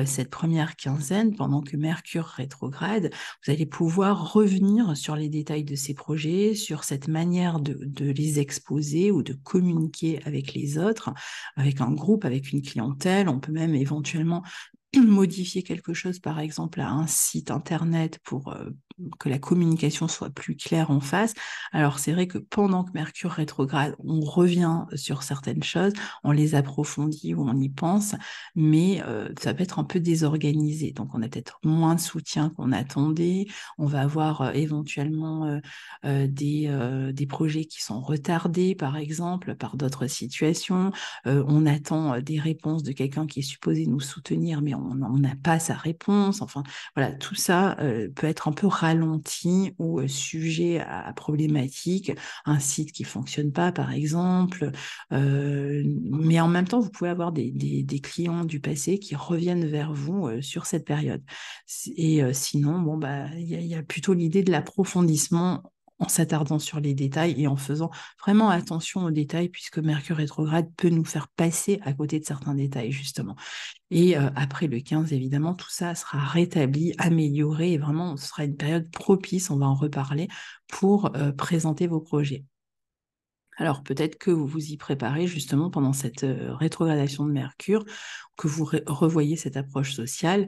cette première quinzaine, pendant que Mercure rétrograde, vous allez pouvoir revenir sur les détails de ces projets, sur cette manière de les exposer ou de communiquer avec les autres, avec un groupe, avec une clientèle. On peut même éventuellement modifier quelque chose, par exemple, à un site internet pour que la communication soit plus claire en face. Alors, c'est vrai que pendant que Mercure rétrograde, on revient sur certaines choses, on les approfondit ou on y pense, mais ça peut être un peu désorganisé. Donc, on a peut-être moins de soutien qu'on attendait. On va avoir éventuellement des projets qui sont retardés, par exemple, par d'autres situations. On attend des réponses de quelqu'un qui est supposé nous soutenir, mais on n'a pas sa réponse. Enfin, voilà, tout ça peut être un peu ralenti ou sujet à problématique. Un site qui fonctionne pas, par exemple. Mais en même temps, vous pouvez avoir des clients du passé qui reviennent vers vous sur cette période. Et sinon, bon, bah, y a plutôt l'idée de l'approfondissement en s'attardant sur les détails et en faisant vraiment attention aux détails, puisque Mercure rétrograde peut nous faire passer à côté de certains détails, justement. Et après le 15, évidemment, tout ça sera rétabli, amélioré, et vraiment, ce sera une période propice, on va en reparler, pour présenter vos projets. Alors peut-être que vous vous y préparez justement pendant cette rétrogradation de Mercure, que vous revoyez cette approche sociale.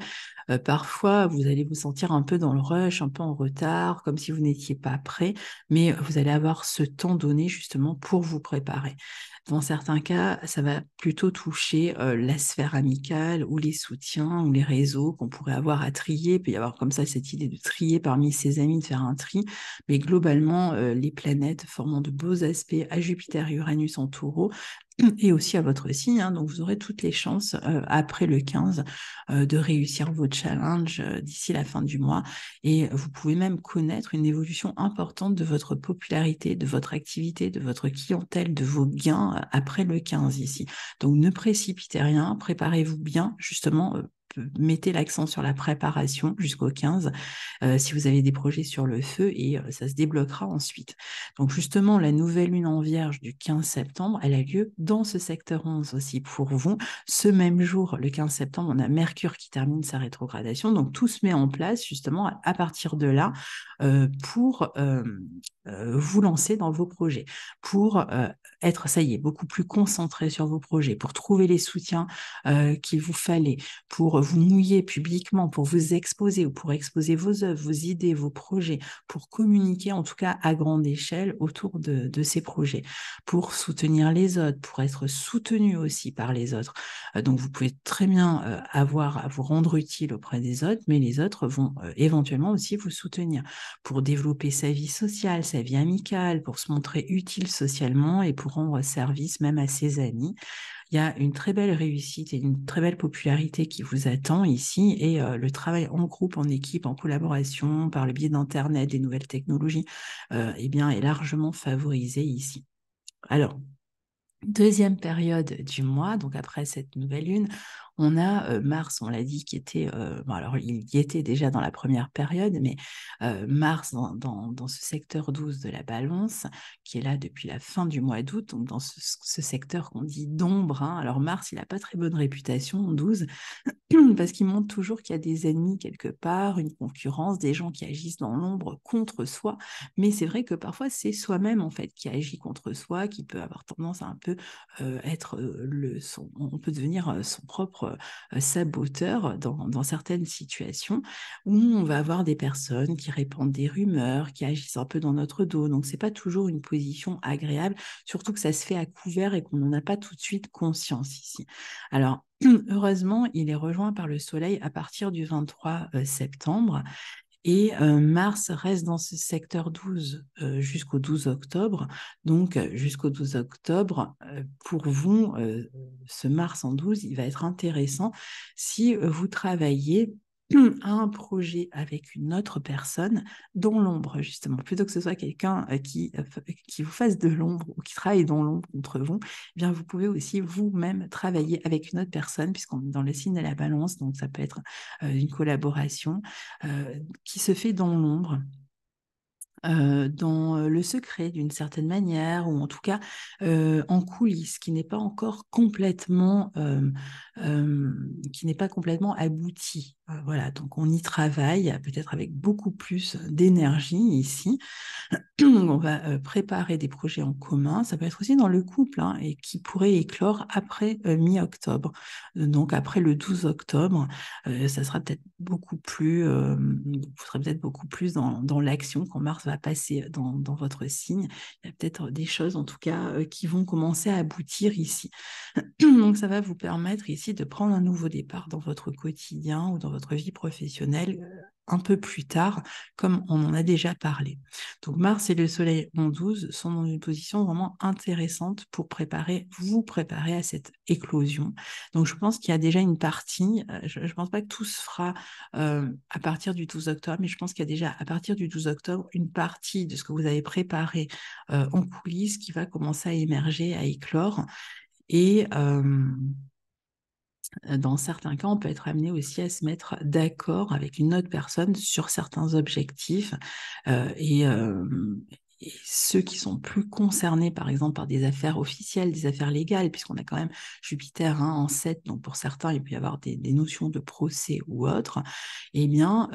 Parfois, vous allez vous sentir un peu dans le rush, un peu en retard, comme si vous n'étiez pas prêt, mais vous allez avoir ce temps donné justement pour vous préparer. Dans certains cas, ça va plutôt toucher la sphère amicale ou les soutiens ou les réseaux qu'on pourrait avoir à trier. Il peut y avoir comme ça cette idée de trier parmi ses amis, de faire un tri. Mais globalement, les planètes formant de beaux aspects à Jupiter et Uranus en taureau, et aussi à votre signe, hein, donc vous aurez toutes les chances après le 15 de réussir vos challenges d'ici la fin du mois, et vous pouvez même connaître une évolution importante de votre popularité, de votre activité, de votre clientèle, de vos gains après le 15 ici. Donc ne précipitez rien, préparez-vous bien, justement, mettez l'accent sur la préparation jusqu'au 15 si vous avez des projets sur le feu, et ça se débloquera ensuite. Donc justement, la nouvelle lune en Vierge du 15 septembre, elle a lieu dans ce secteur 11 aussi pour vous. Ce même jour, le 15 septembre, on a Mercure qui termine sa rétrogradation. Donc tout se met en place justement à partir de là pour vous lancer dans vos projets, pour être, ça y est, beaucoup plus concentré sur vos projets, pour trouver les soutiens qu'il vous fallait, pour vous mouiller publiquement, pour vous exposer ou pour exposer vos œuvres, vos idées, vos projets, pour communiquer en tout cas à grande échelle autour de ces projets, pour soutenir les autres, pour être soutenu aussi par les autres. Donc vous pouvez très bien avoir à vous rendre utile auprès des autres, mais les autres vont éventuellement aussi vous soutenir pour développer sa vie sociale, sa vie amicale, pour se montrer utile socialement et pour rendre service même à ses amis. Il y a une très belle réussite et une très belle popularité qui vous attend ici, et le travail en groupe, en équipe, en collaboration, par le biais d'Internet, des nouvelles technologies, eh bien, est largement favorisé ici. Alors, deuxième période du mois, donc après cette nouvelle lune, on a Mars, on l'a dit, qui était, bon, alors il y était déjà dans la première période, mais Mars dans ce secteur 12 de la Balance, qui est là depuis la fin du mois d'août, donc dans ce secteur qu'on dit d'ombre, hein. Alors Mars, il n'a pas très bonne réputation en 12, parce qu'il montre toujours qu'il y a des ennemis quelque part, une concurrence, des gens qui agissent dans l'ombre contre soi. Mais c'est vrai que parfois, c'est soi-même en fait qui agit contre soi, qui peut avoir tendance à un peu être on peut devenir son propre saboteur dans certaines situations, où on va avoir des personnes qui répandent des rumeurs, qui agissent un peu dans notre dos. Donc c'est pas toujours une position agréable, surtout que ça se fait à couvert et qu'on n'en a pas tout de suite conscience ici. Alors heureusement, il est rejoint par le Soleil à partir du 23 septembre. Et Mars reste dans ce secteur 12 jusqu'au 12 octobre. Donc, jusqu'au 12 octobre, pour vous, ce Mars en 12, il va être intéressant si vous travaillez à un projet avec une autre personne dans l'ombre, justement. Plutôt que ce soit quelqu'un qui vous fasse de l'ombre ou qui travaille dans l'ombre contre vous, eh bien, vous pouvez aussi vous-même travailler avec une autre personne, puisqu'on est dans le signe de la balance, donc ça peut être une collaboration qui se fait dans l'ombre. Dans le secret d'une certaine manière, ou en tout cas en coulisses, qui n'est pas complètement abouti. Voilà, donc on y travaille, peut-être avec beaucoup plus d'énergie ici. On va préparer des projets en commun. Ça peut être aussi dans le couple, hein, et qui pourrait éclore après mi-octobre. Donc après le 12 octobre, ça sera peut-être beaucoup plus, vous serez peut-être beaucoup plus dans l'action quand Mars va passer dans votre signe. Il y a peut-être des choses, en tout cas, qui vont commencer à aboutir ici. Donc ça va vous permettre ici de prendre un nouveau départ dans votre quotidien ou dans votre vie professionnelle un peu plus tard, comme on en a déjà parlé. Donc Mars et le Soleil en 12 sont dans une position vraiment intéressante pour vous préparer à cette éclosion. Donc je pense qu'il y a déjà une partie, je ne pense pas que tout se fera à partir du 12 octobre, mais je pense qu'il y a déjà à partir du 12 octobre une partie de ce que vous avez préparé en coulisses qui va commencer à émerger, à éclore. Et dans certains cas, on peut être amené aussi à se mettre d'accord avec une autre personne sur certains objectifs. Euh, et, euh, et ceux qui sont plus concernés, par exemple, par des affaires officielles, des affaires légales, puisqu'on a quand même Jupiter, hein, en 7, donc pour certains, il peut y avoir des notions de procès ou autres, eh bien,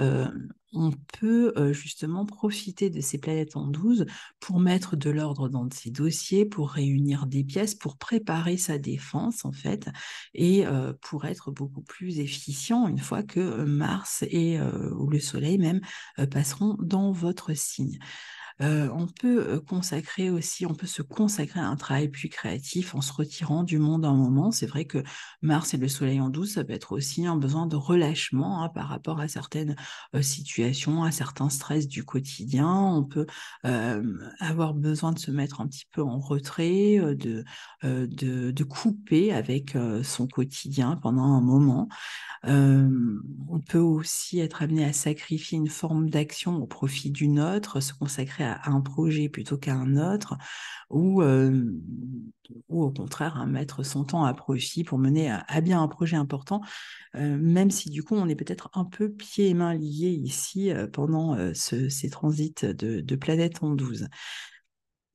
on peut justement profiter de ces planètes en 12 pour mettre de l'ordre dans ces dossiers, pour réunir des pièces, pour préparer sa défense, en fait, et pour être beaucoup plus efficient une fois que Mars ou le Soleil même passeront dans votre signe. On peut on peut se consacrer à un travail plus créatif en se retirant du monde un moment. C'est vrai que Mars et le Soleil en 12, ça peut être aussi un besoin de relâchement, hein, par rapport à certaines situations, à certains stress du quotidien. On peut avoir besoin de se mettre un petit peu en retrait, de couper avec son quotidien pendant un moment. On peut aussi être amené à sacrifier une forme d'action au profit d'une autre, se consacrer à un projet plutôt qu'à un autre, ou, euh, ou au contraire, hein, mettre son temps à profit pour mener à bien un projet important, même si du coup on est peut-être un peu pieds et mains liés ici pendant ces transits de planètes en 12.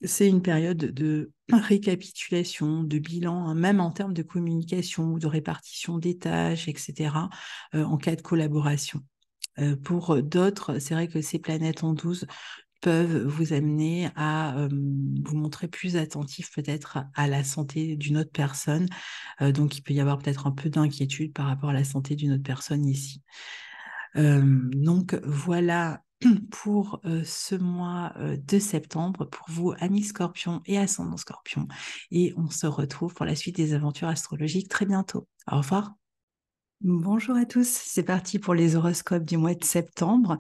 C'est une période de récapitulation, de bilan, hein, même en termes de communication ou de répartition des tâches, etc., en cas de collaboration. Pour d'autres, c'est vrai que ces planètes en 12 peuvent vous amener à vous montrer plus attentif peut-être à la santé d'une autre personne. Donc, il peut y avoir peut-être un peu d'inquiétude par rapport à la santé d'une autre personne ici. Donc voilà pour ce mois de septembre, pour vous, amis Scorpion et ascendant Scorpion. Et on se retrouve pour la suite des aventures astrologiques très bientôt. Au revoir. Bonjour à tous, c'est parti pour les horoscopes du mois de septembre.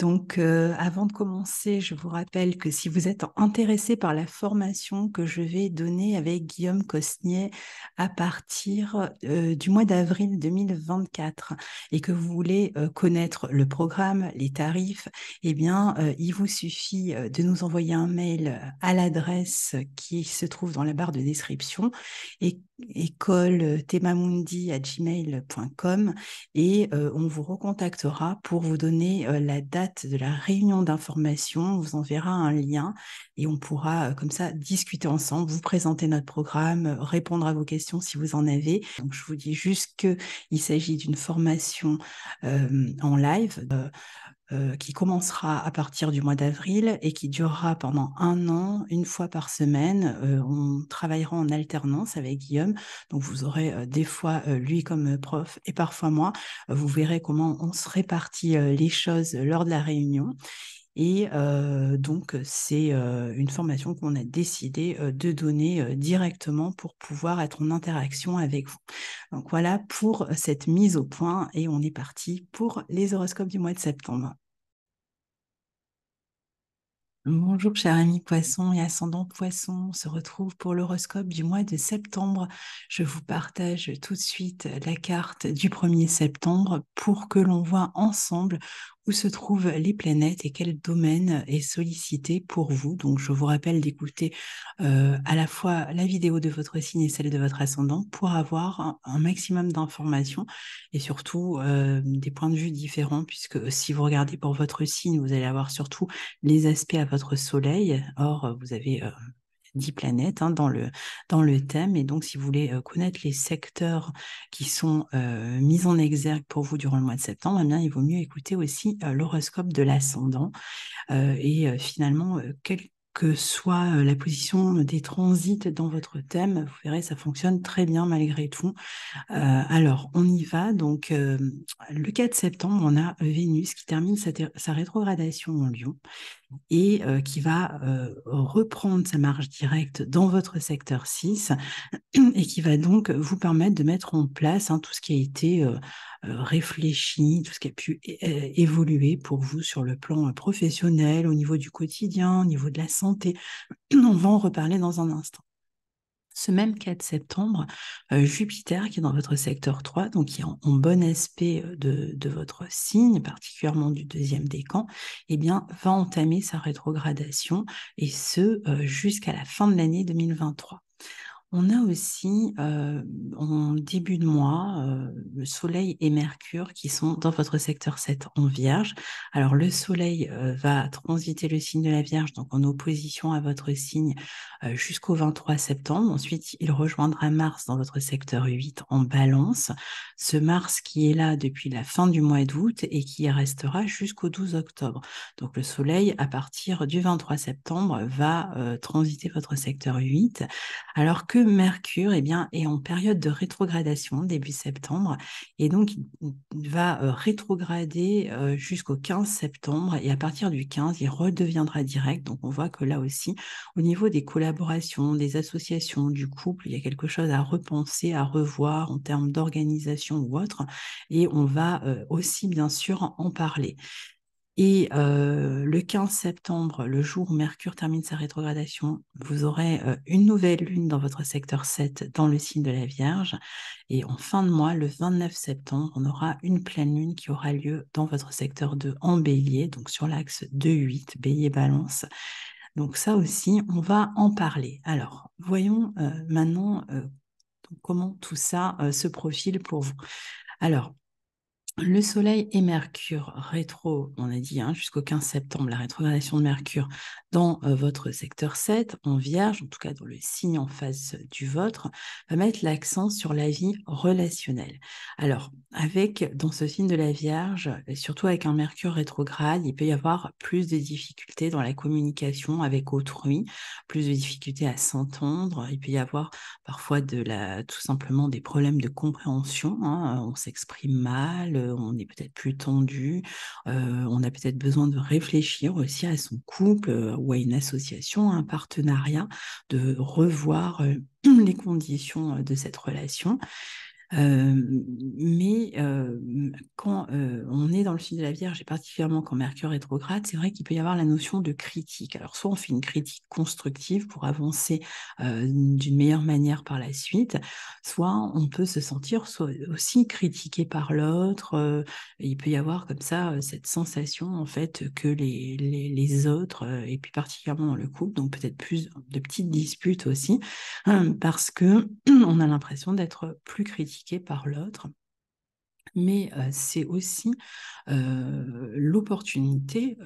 Donc, avant de commencer, je vous rappelle que si vous êtes intéressé par la formation que je vais donner avec Guillaume Cosnier à partir du mois d'avril 2024 et que vous voulez connaître le programme, les tarifs, eh bien, il vous suffit de nous envoyer un mail à l'adresse qui se trouve dans la barre de description, école-temamundi@gmail.com, et on vous recontactera pour vous donner la date de la réunion d'information. On vous enverra un lien et on pourra comme ça discuter ensemble, vous présenter notre programme, répondre à vos questions si vous en avez. Donc je vous dis juste qu'il s'agit d'une formation en live qui commencera à partir du mois d'avril et qui durera pendant un an, une fois par semaine. On travaillera en alternance avec Guillaume, donc vous aurez des fois lui comme prof et parfois moi. Vous verrez comment on se répartit les choses lors de la réunion. Et donc, c'est une formation qu'on a décidé de donner directement pour pouvoir être en interaction avec vous. Donc voilà pour cette mise au point et on est parti pour les horoscopes du mois de septembre. Bonjour, cher ami poisson et ascendant poisson. On se retrouve pour l'horoscope du mois de septembre. Je vous partage tout de suite la carte du 1er septembre pour que l'on voit ensemble où se trouvent les planètes et quel domaine est sollicité pour vous. Donc, je vous rappelle d'écouter à la fois la vidéo de votre signe et celle de votre ascendant pour avoir un maximum d'informations et surtout des points de vue différents, puisque si vous regardez pour votre signe, vous allez avoir surtout les aspects à votre soleil. Or, vous avez 10 planètes dans le thème. Et donc, si vous voulez connaître les secteurs qui sont mis en exergue pour vous durant le mois de septembre, eh bien, il vaut mieux écouter aussi l'horoscope de l'ascendant. Finalement, quelle que soit la position des transits dans votre thème, vous verrez, ça fonctionne très bien malgré tout. Alors, on y va. Donc, le 4 septembre, on a Vénus qui termine sa rétrogradation en Lion et qui va reprendre sa marche directe dans votre secteur 6 et qui va donc vous permettre de mettre en place tout ce qui a été réfléchi, tout ce qui a pu évoluer pour vous sur le plan professionnel, au niveau du quotidien, au niveau de la santé. On va en reparler dans un instant. Ce même 4 septembre, Jupiter, qui est dans votre secteur 3, donc qui est en bon aspect de votre signe, particulièrement du deuxième décan, eh bien, va entamer sa rétrogradation, et ce, jusqu'à la fin de l'année 2023. On a aussi en début de mois le Soleil et Mercure qui sont dans votre secteur 7 en Vierge. Alors le Soleil va transiter le signe de la Vierge, donc en opposition à votre signe jusqu'au 23 septembre. Ensuite, il rejoindra Mars dans votre secteur 8 en Balance. Ce Mars qui est là depuis la fin du mois d'août et qui restera jusqu'au 12 octobre. Donc le Soleil, à partir du 23 septembre, va transiter votre secteur 8. Alors que Mercure est en période de rétrogradation début septembre et donc il va rétrograder jusqu'au 15 septembre et à partir du 15, il redeviendra direct. Donc on voit que là aussi, au niveau des collaborations, des associations, du couple, il y a quelque chose à repenser, à revoir en termes d'organisation ou autre et on va aussi bien sûr en parler. Et le 15 septembre, le jour où Mercure termine sa rétrogradation, vous aurez une nouvelle lune dans votre secteur 7 dans le signe de la Vierge. Et en fin de mois, le 29 septembre, on aura une pleine lune qui aura lieu dans votre secteur 2 en Bélier, donc sur l'axe 2-8, Bélier-Balance. Donc ça aussi, on va en parler. Alors, voyons maintenant comment tout ça se profile pour vous. Alors, le Soleil et Mercure rétro, on a dit jusqu'au 15 septembre, la rétrogradation de Mercure dans votre secteur 7, en Vierge, en tout cas dans le signe en face du vôtre, va mettre l'accent sur la vie relationnelle. Alors, dans ce signe de la Vierge, et surtout avec un Mercure rétrograde, il peut y avoir plus de difficultés dans la communication avec autrui, plus de difficultés à s'entendre, il peut y avoir parfois tout simplement des problèmes de compréhension, on s'exprime mal, on est peut-être plus tendu, on a peut-être besoin de réfléchir aussi à son couple ou à une association, à un partenariat, de revoir les conditions de cette relation. Mais quand on est dans le signe de la Vierge, et particulièrement quand Mercure est rétrograde, c'est vrai qu'il peut y avoir la notion de critique. Alors, soit on fait une critique constructive pour avancer d'une meilleure manière par la suite, soit on peut se sentir aussi critiqué par l'autre. Il peut y avoir comme ça cette sensation, en fait, que les autres, et puis particulièrement dans le couple, donc peut-être plus de petites disputes aussi, parce que on a l'impression d'être plus critiqué par l'autre. Mais c'est aussi l'opportunité,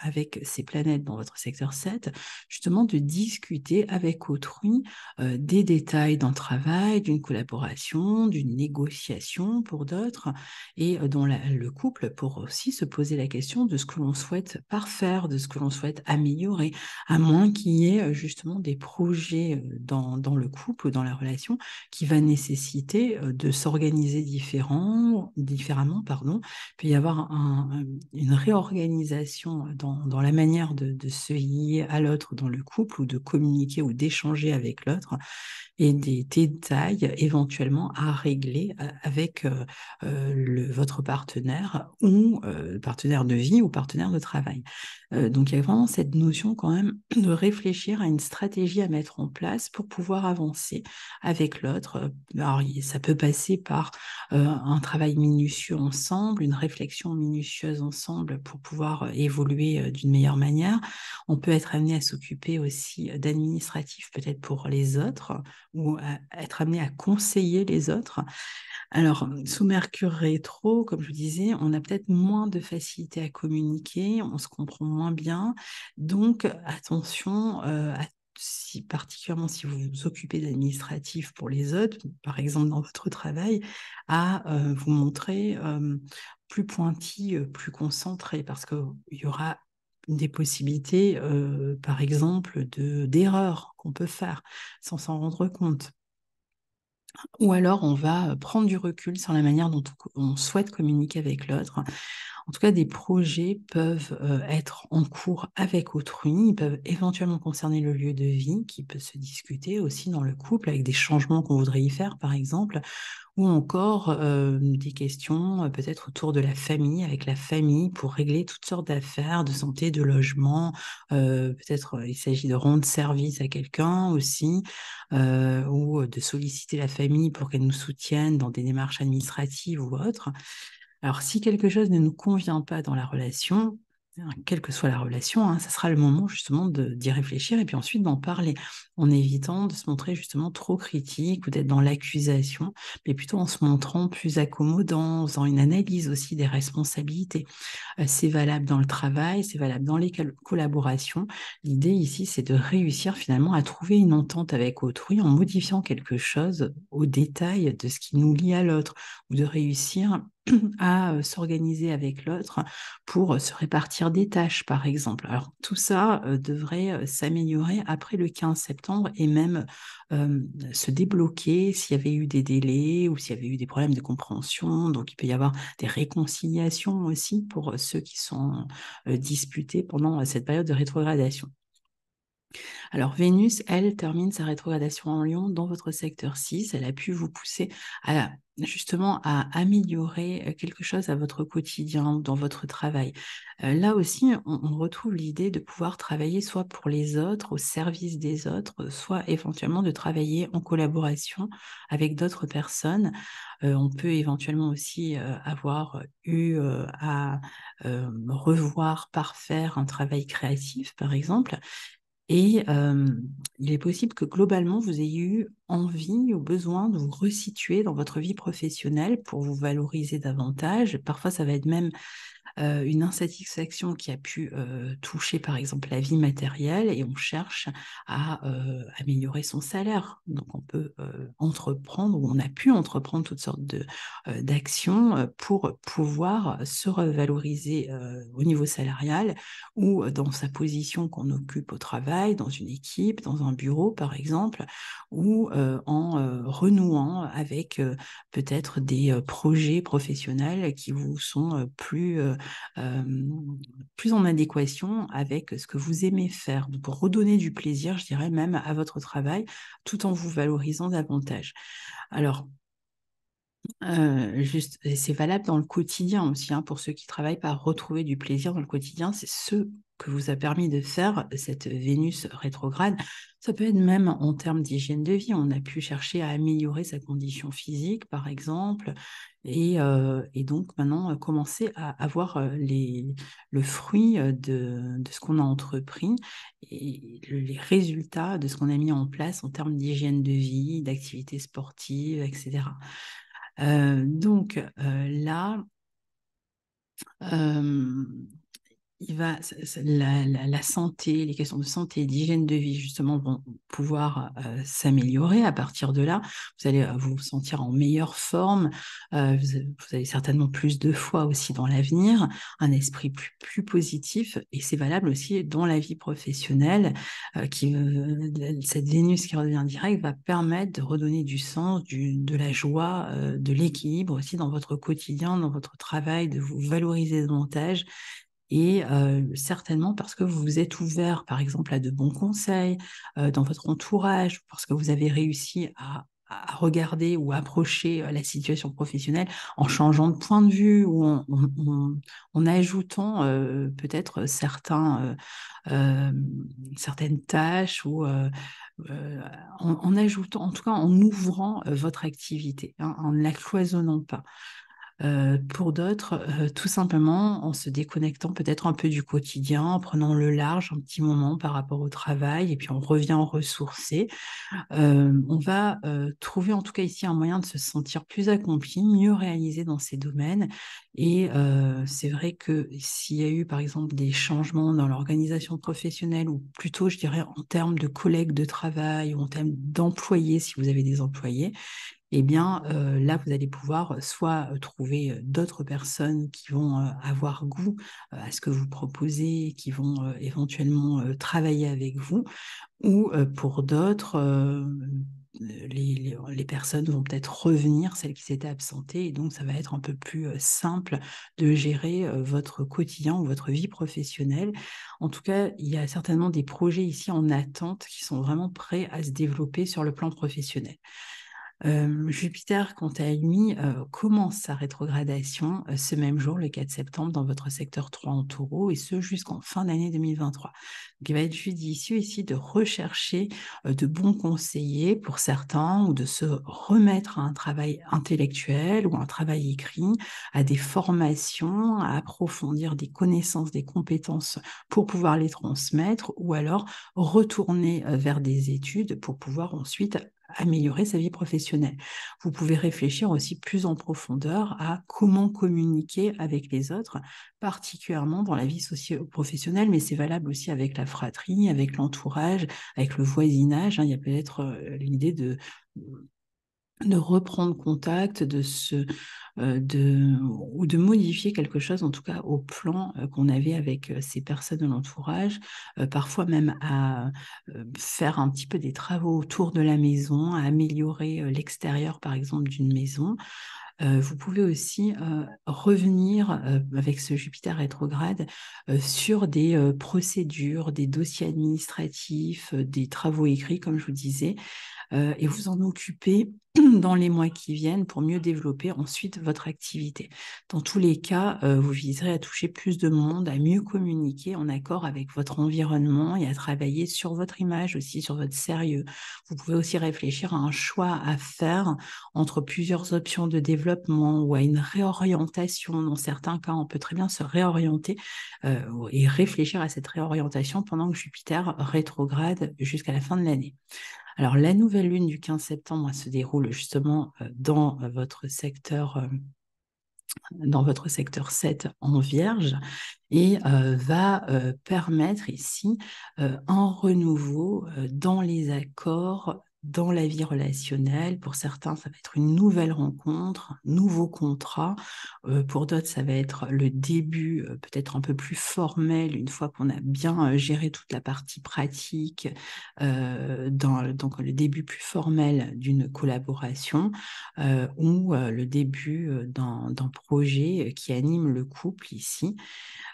avec ces planètes dans votre secteur 7, justement de discuter avec autrui des détails d'un travail, d'une collaboration, d'une négociation pour d'autres, et dans le couple pour aussi se poser la question de ce que l'on souhaite parfaire, de ce que l'on souhaite améliorer, à moins qu'il y ait justement des projets dans le couple ou dans la relation qui va nécessiter de s'organiser différemment, différemment, pardon. Il peut y avoir une réorganisation dans la manière de se lier à l'autre dans le couple ou de communiquer ou d'échanger avec l'autre et des détails éventuellement à régler avec votre partenaire ou partenaire de vie ou partenaire de travail. Donc il y a vraiment cette notion quand même de réfléchir à une stratégie à mettre en place pour pouvoir avancer avec l'autre. Alors ça peut passer par un travail minutieux ensemble, une réflexion minutieuse ensemble pour pouvoir évoluer d'une meilleure manière. On peut être amené à s'occuper aussi d'administratif peut-être pour les autres ou à être amené à conseiller les autres. Alors, sous Mercure rétro, comme je vous disais, on a peut-être moins de facilité à communiquer, on se comprend moins bien. Donc, attention, particulièrement si vous vous occupez d'administratif pour les autres, par exemple dans votre travail, à vous montrer plus pointilleux, plus concentré, parce qu'il y aura des possibilités, par exemple, d'erreurs qu'on peut faire sans s'en rendre compte. Ou alors, on va prendre du recul sur la manière dont on souhaite communiquer avec l'autre. En tout cas, des projets peuvent être en cours avec autrui, ils peuvent éventuellement concerner le lieu de vie, qui peut se discuter aussi dans le couple, avec des changements qu'on voudrait y faire, par exemple, ou encore des questions peut-être autour de la famille, avec la famille, pour régler toutes sortes d'affaires de santé, de logement. Peut-être il s'agit de rendre service à quelqu'un aussi, ou de solliciter la famille pour qu'elle nous soutienne dans des démarches administratives ou autres. Alors, si quelque chose ne nous convient pas dans la relation, quelle que soit la relation, ça sera le moment justement d'y réfléchir et puis ensuite d'en parler, en évitant de se montrer justement trop critique ou d'être dans l'accusation, mais plutôt en se montrant plus accommodant, en faisant une analyse aussi des responsabilités. C'est valable dans le travail, c'est valable dans les collaborations. L'idée ici, c'est de réussir finalement à trouver une entente avec autrui en modifiant quelque chose au détail de ce qui nous lie à l'autre, ou de réussir à s'organiser avec l'autre pour se répartir des tâches, par exemple. Alors, tout ça devrait s'améliorer après le 15 septembre et même se débloquer s'il y avait eu des délais ou s'il y avait eu des problèmes de compréhension. Donc, il peut y avoir des réconciliations aussi pour ceux qui sont disputés pendant cette période de rétrogradation. Alors Vénus, elle, termine sa rétrogradation en Lion dans votre secteur 6. Elle a pu vous pousser à justement à améliorer quelque chose à votre quotidien ou dans votre travail. Là aussi, on retrouve l'idée de pouvoir travailler soit pour les autres, au service des autres, soit éventuellement de travailler en collaboration avec d'autres personnes. On peut éventuellement aussi avoir eu à revoir, parfaire un travail créatif, par exemple. Et il est possible que globalement, vous ayez eu envie ou besoin de vous resituer dans votre vie professionnelle pour vous valoriser davantage. Parfois, ça va être même une insatisfaction qui a pu toucher par exemple la vie matérielle et on cherche à améliorer son salaire. Donc on peut entreprendre ou on a pu entreprendre toutes sortes d'actions pour pouvoir se revaloriser au niveau salarial ou dans sa position qu'on occupe au travail, dans une équipe, dans un bureau par exemple, ou en renouant avec peut-être des projets professionnels qui vous sont plus en adéquation avec ce que vous aimez faire. Donc, pour redonner du plaisir, je dirais même à votre travail, tout en vous valorisant davantage. Alors, c'est valable dans le quotidien aussi, pour ceux qui travaillent par retrouver du plaisir dans le quotidien. C'est ce que vous a permis de faire cette Vénus rétrograde. Ça peut être même en termes d'hygiène de vie. On a pu chercher à améliorer sa condition physique, par exemple, et donc maintenant commencer à avoir le fruit de ce qu'on a entrepris et les résultats de ce qu'on a mis en place en termes d'hygiène de vie, d'activité sportive, etc. Donc là, la santé, les questions de santé, d'hygiène de vie, justement, vont pouvoir s'améliorer. À partir de là, vous allez vous sentir en meilleure forme. Vous avez certainement plus de foi aussi dans l'avenir, un esprit plus positif. Et c'est valable aussi dans la vie professionnelle. Cette Vénus qui redevient direct va permettre de redonner du sens, de la joie, de l'équilibre aussi dans votre quotidien, dans votre travail, de vous valoriser davantage. Et certainement parce que vous vous êtes ouvert, par exemple, à de bons conseils dans votre entourage, parce que vous avez réussi à regarder ou approcher la situation professionnelle en changeant de point de vue ou en ajoutant peut-être certaines tâches ou en ajoutant, en tout cas en ouvrant votre activité, hein, en ne la cloisonnant pas. Pour d'autres, tout simplement en se déconnectant peut-être un peu du quotidien, en prenant le large un petit moment par rapport au travail, et puis on revient ressourcé. On va trouver en tout cas ici un moyen de se sentir plus accompli, mieux réalisé dans ces domaines. Et c'est vrai que s'il y a eu par exemple des changements dans l'organisation professionnelle, ou plutôt je dirais en termes de collègues de travail ou en termes d'employés, si vous avez des employés, eh bien, là, vous allez pouvoir soit trouver d'autres personnes qui vont avoir goût à ce que vous proposez, qui vont éventuellement travailler avec vous, ou pour d'autres, les personnes vont peut-être revenir, celles qui s'étaient absentées, et donc ça va être un peu plus simple de gérer votre quotidien ou votre vie professionnelle. En tout cas, il y a certainement des projets ici en attente qui sont vraiment prêts à se développer sur le plan professionnel. Jupiter, quant à lui, commence sa rétrogradation ce même jour, le 4 septembre, dans votre secteur 3 en Taureau, et ce jusqu'en fin d'année 2023. Donc, il va être judicieux ici de rechercher de bons conseillers pour certains, ou de se remettre à un travail intellectuel ou un travail écrit, à des formations, à approfondir des connaissances, des compétences pour pouvoir les transmettre, ou alors retourner vers des études pour pouvoir ensuite améliorer sa vie professionnelle. Vous pouvez réfléchir aussi plus en profondeur à comment communiquer avec les autres, particulièrement dans la vie socio-professionnelle, mais c'est valable aussi avec la fratrie, avec l'entourage, avec le voisinage, hein. Il y a peut-être l'idée de reprendre contact, ou de modifier quelque chose, en tout cas au plan qu'on avait avec ces personnes de l'entourage, parfois même à faire un petit peu des travaux autour de la maison, à améliorer l'extérieur, par exemple, d'une maison. Vous pouvez aussi revenir avec ce Jupiter rétrograde sur des procédures, des dossiers administratifs, des travaux écrits, comme je vous disais, et vous en occuper dans les mois qui viennent pour mieux développer ensuite votre activité. Dans tous les cas, vous viserez à toucher plus de monde, à mieux communiquer en accord avec votre environnement, et à travailler sur votre image aussi, sur votre sérieux. Vous pouvez aussi réfléchir à un choix à faire entre plusieurs options de développement, ou à une réorientation. Dans certains cas, on peut très bien se réorienter et réfléchir à cette réorientation pendant que Jupiter rétrograde jusqu'à la fin de l'année. Alors, la nouvelle lune du 15 septembre se déroule justement dans votre secteur 7 en Vierge, et va permettre ici un renouveau dans les accords, dans la vie relationnelle. Pour certains, ça va être une nouvelle rencontre, un nouveau contrat. Pour d'autres, ça va être le début peut-être un peu plus formel, une fois qu'on a bien géré toute la partie pratique, donc le début plus formel d'une collaboration, ou le début d'un projet qui anime le couple ici.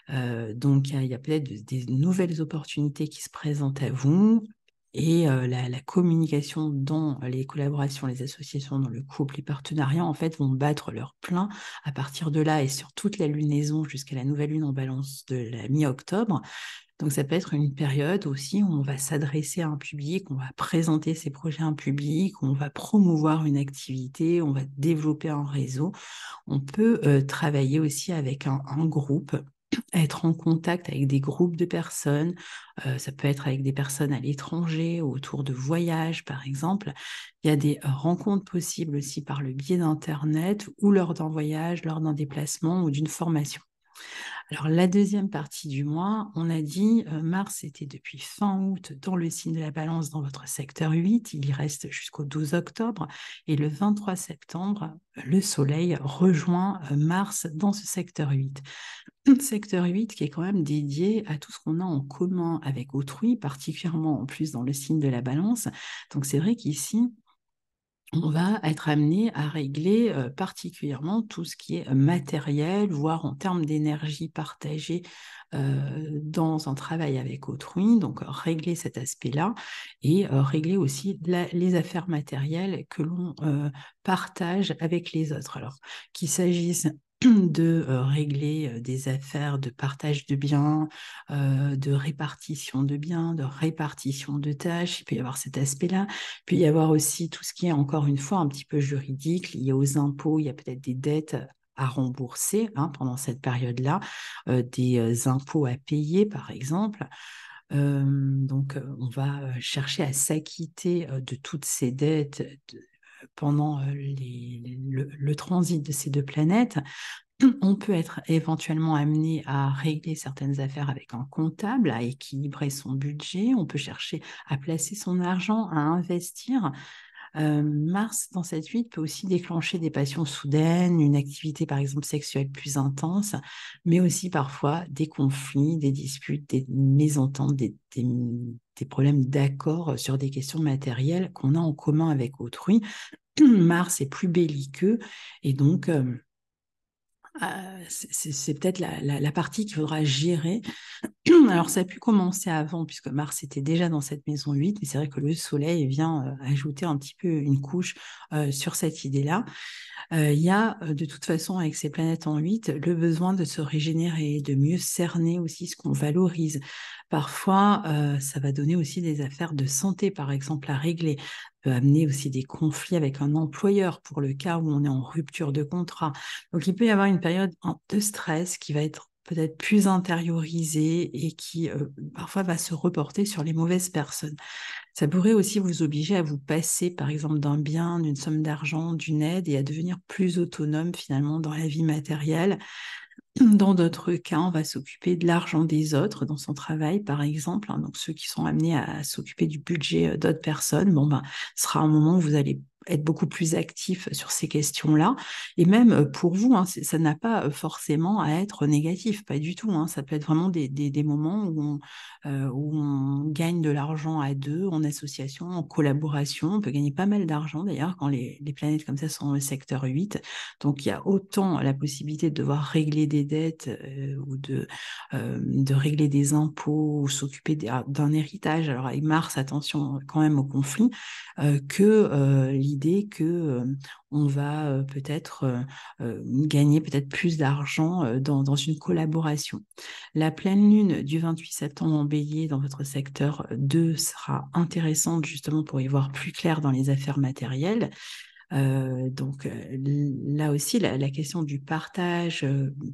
Donc, il y a peut-être des nouvelles opportunités qui se présentent à vous, et la communication dans les collaborations, les associations, dans le couple, les partenariats, en fait, vont battre leur plein à partir de là, et sur toute la lunaison jusqu'à la nouvelle lune en Balance de la mi-octobre. Donc, ça peut être une période aussi où on va s'adresser à un public, on va présenter ses projets à un public, on va promouvoir une activité, on va développer un réseau. On peut travailler aussi avec un groupe, être en contact avec des groupes de personnes. Ça peut être avec des personnes à l'étranger, autour de voyages, par exemple. Il y a des rencontres possibles aussi par le biais d'Internet, ou lors d'un voyage, lors d'un déplacement ou d'une formation. Alors, la deuxième partie du mois, on a dit, Mars était depuis fin août dans le signe de la Balance dans votre secteur 8, il y reste jusqu'au 12 octobre, et le 23 septembre, le Soleil rejoint Mars dans ce secteur 8. Secteur 8 qui est quand même dédié à tout ce qu'on a en commun avec autrui, particulièrement en plus dans le signe de la Balance. Donc c'est vrai qu'ici, on va être amené à régler particulièrement tout ce qui est matériel, voire en termes d'énergie partagée dans un travail avec autrui, donc régler cet aspect-là et régler aussi les affaires matérielles que l'on partage avec les autres. Alors qu'il s'agisse de régler des affaires de partage de biens, de répartition de biens, de répartition de tâches, il peut y avoir cet aspect-là. Puis y avoir aussi tout ce qui est encore une fois un petit peu juridique, lié aux impôts, il y a peut-être des dettes à rembourser pendant cette période-là, des impôts à payer par exemple. Donc on va chercher à s'acquitter de toutes ces dettes pendant le transit de ces deux planètes. On peut être éventuellement amené à régler certaines affaires avec un comptable, à équilibrer son budget. On peut chercher à placer son argent, à investir. Mars, dans cette 8, peut aussi déclencher des passions soudaines, une activité par exemple sexuelle plus intense, mais aussi parfois des conflits, des disputes, des mésententes, des problèmes d'accord sur des questions matérielles qu'on a en commun avec autrui. Mars est plus belliqueux et donc c'est peut-être la partie qu'il faudra gérer. Alors, ça a pu commencer avant, puisque Mars était déjà dans cette maison 8, mais c'est vrai que le Soleil vient ajouter un petit peu une couche sur cette idée-là. Il y a de toute façon, avec ces planètes en 8, le besoin de se régénérer, de mieux cerner aussi ce qu'on valorise. Parfois, ça va donner aussi des affaires de santé, par exemple, à régler. Peut amener aussi des conflits avec un employeur pour le cas où on est en rupture de contrat. Donc, il peut y avoir une période de stress qui va être peut-être plus intériorisée et qui parfois va se reporter sur les mauvaises personnes. Ça pourrait aussi vous obliger à vous passer, par exemple, d'un bien, d'une somme d'argent, d'une aide et à devenir plus autonome finalement dans la vie matérielle. Dans d'autres cas, on va s'occuper de l'argent des autres dans son travail, par exemple. Donc, ceux qui sont amenés à s'occuper du budget d'autres personnes, bon, ben, ce sera un moment où vous allez être beaucoup plus actif sur ces questions-là. Et même pour vous, ça n'a pas forcément à être négatif, pas du tout. Ça peut être vraiment des moments où on gagne de l'argent à deux, en association, en collaboration. On peut gagner pas mal d'argent d'ailleurs quand les planètes comme ça sont dans le secteur 8. Donc il y a autant la possibilité de devoir régler des dettes ou de régler des impôts ou s'occuper d'un héritage. Alors avec Mars, attention quand même au conflit, que l'idée que on va peut-être gagner peut-être plus d'argent dans une collaboration. La pleine lune du 28 septembre en Bélier dans votre secteur 2 sera intéressante justement pour y voir plus clair dans les affaires matérielles. Donc là aussi, la question du partage,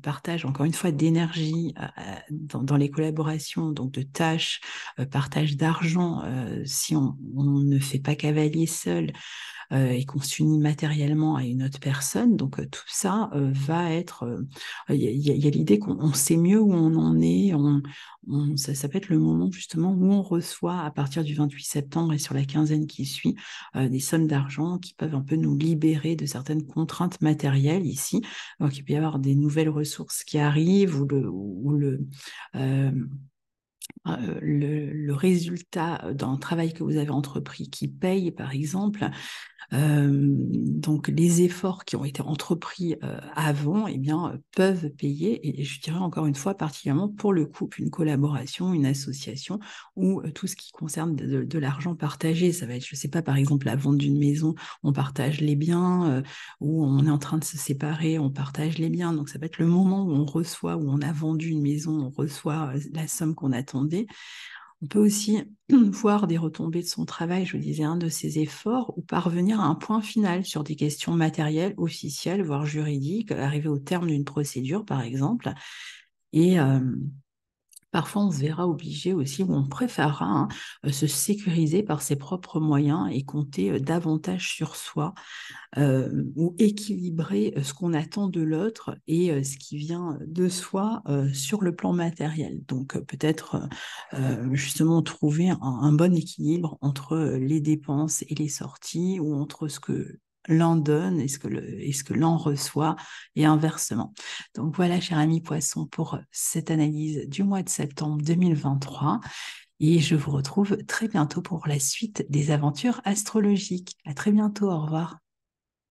partage encore une fois d'énergie dans les collaborations, donc de tâches, partage d'argent, si on ne fait pas cavalier seul, et qu'on s'unit matériellement à une autre personne. Donc tout ça va être... y a l'idée qu'on sait mieux où on en est. Ça peut être le moment justement où on reçoit à partir du 28 septembre et sur la quinzaine qui suit des sommes d'argent qui peuvent un peu nous libérer de certaines contraintes matérielles ici. Donc il peut y avoir des nouvelles ressources qui arrivent euh, le résultat d'un travail que vous avez entrepris qui paye, par exemple. Donc les efforts qui ont été entrepris avant eh bien, peuvent payer, et je dirais encore une fois particulièrement pour le couple, une collaboration, une association ou tout ce qui concerne de l'argent partagé. Ça va être, je ne sais pas, par exemple la vente d'une maison, on partage les biens, ou on est en train de se séparer, on partage les biens. Donc ça va être le moment où on reçoit, où on a vendu une maison, on reçoit la somme qu'on attendait. On peut aussi voir des retombées de son travail, je vous disais, un de ses efforts, ou parvenir à un point final sur des questions matérielles, officielles, voire juridiques, arriver au terme d'une procédure, par exemple. Et Parfois, on se verra obligé aussi, ou on préférera se sécuriser par ses propres moyens et compter davantage sur soi, ou équilibrer ce qu'on attend de l'autre et ce qui vient de soi sur le plan matériel. Donc peut-être justement trouver un bon équilibre entre les dépenses et les sorties, ou entre ce que l'un donne et ce que l'un reçoit, et inversement. Donc voilà, cher ami Poisson, pour cette analyse du mois de septembre 2023. Et je vous retrouve très bientôt pour la suite des aventures astrologiques. À très bientôt, au revoir.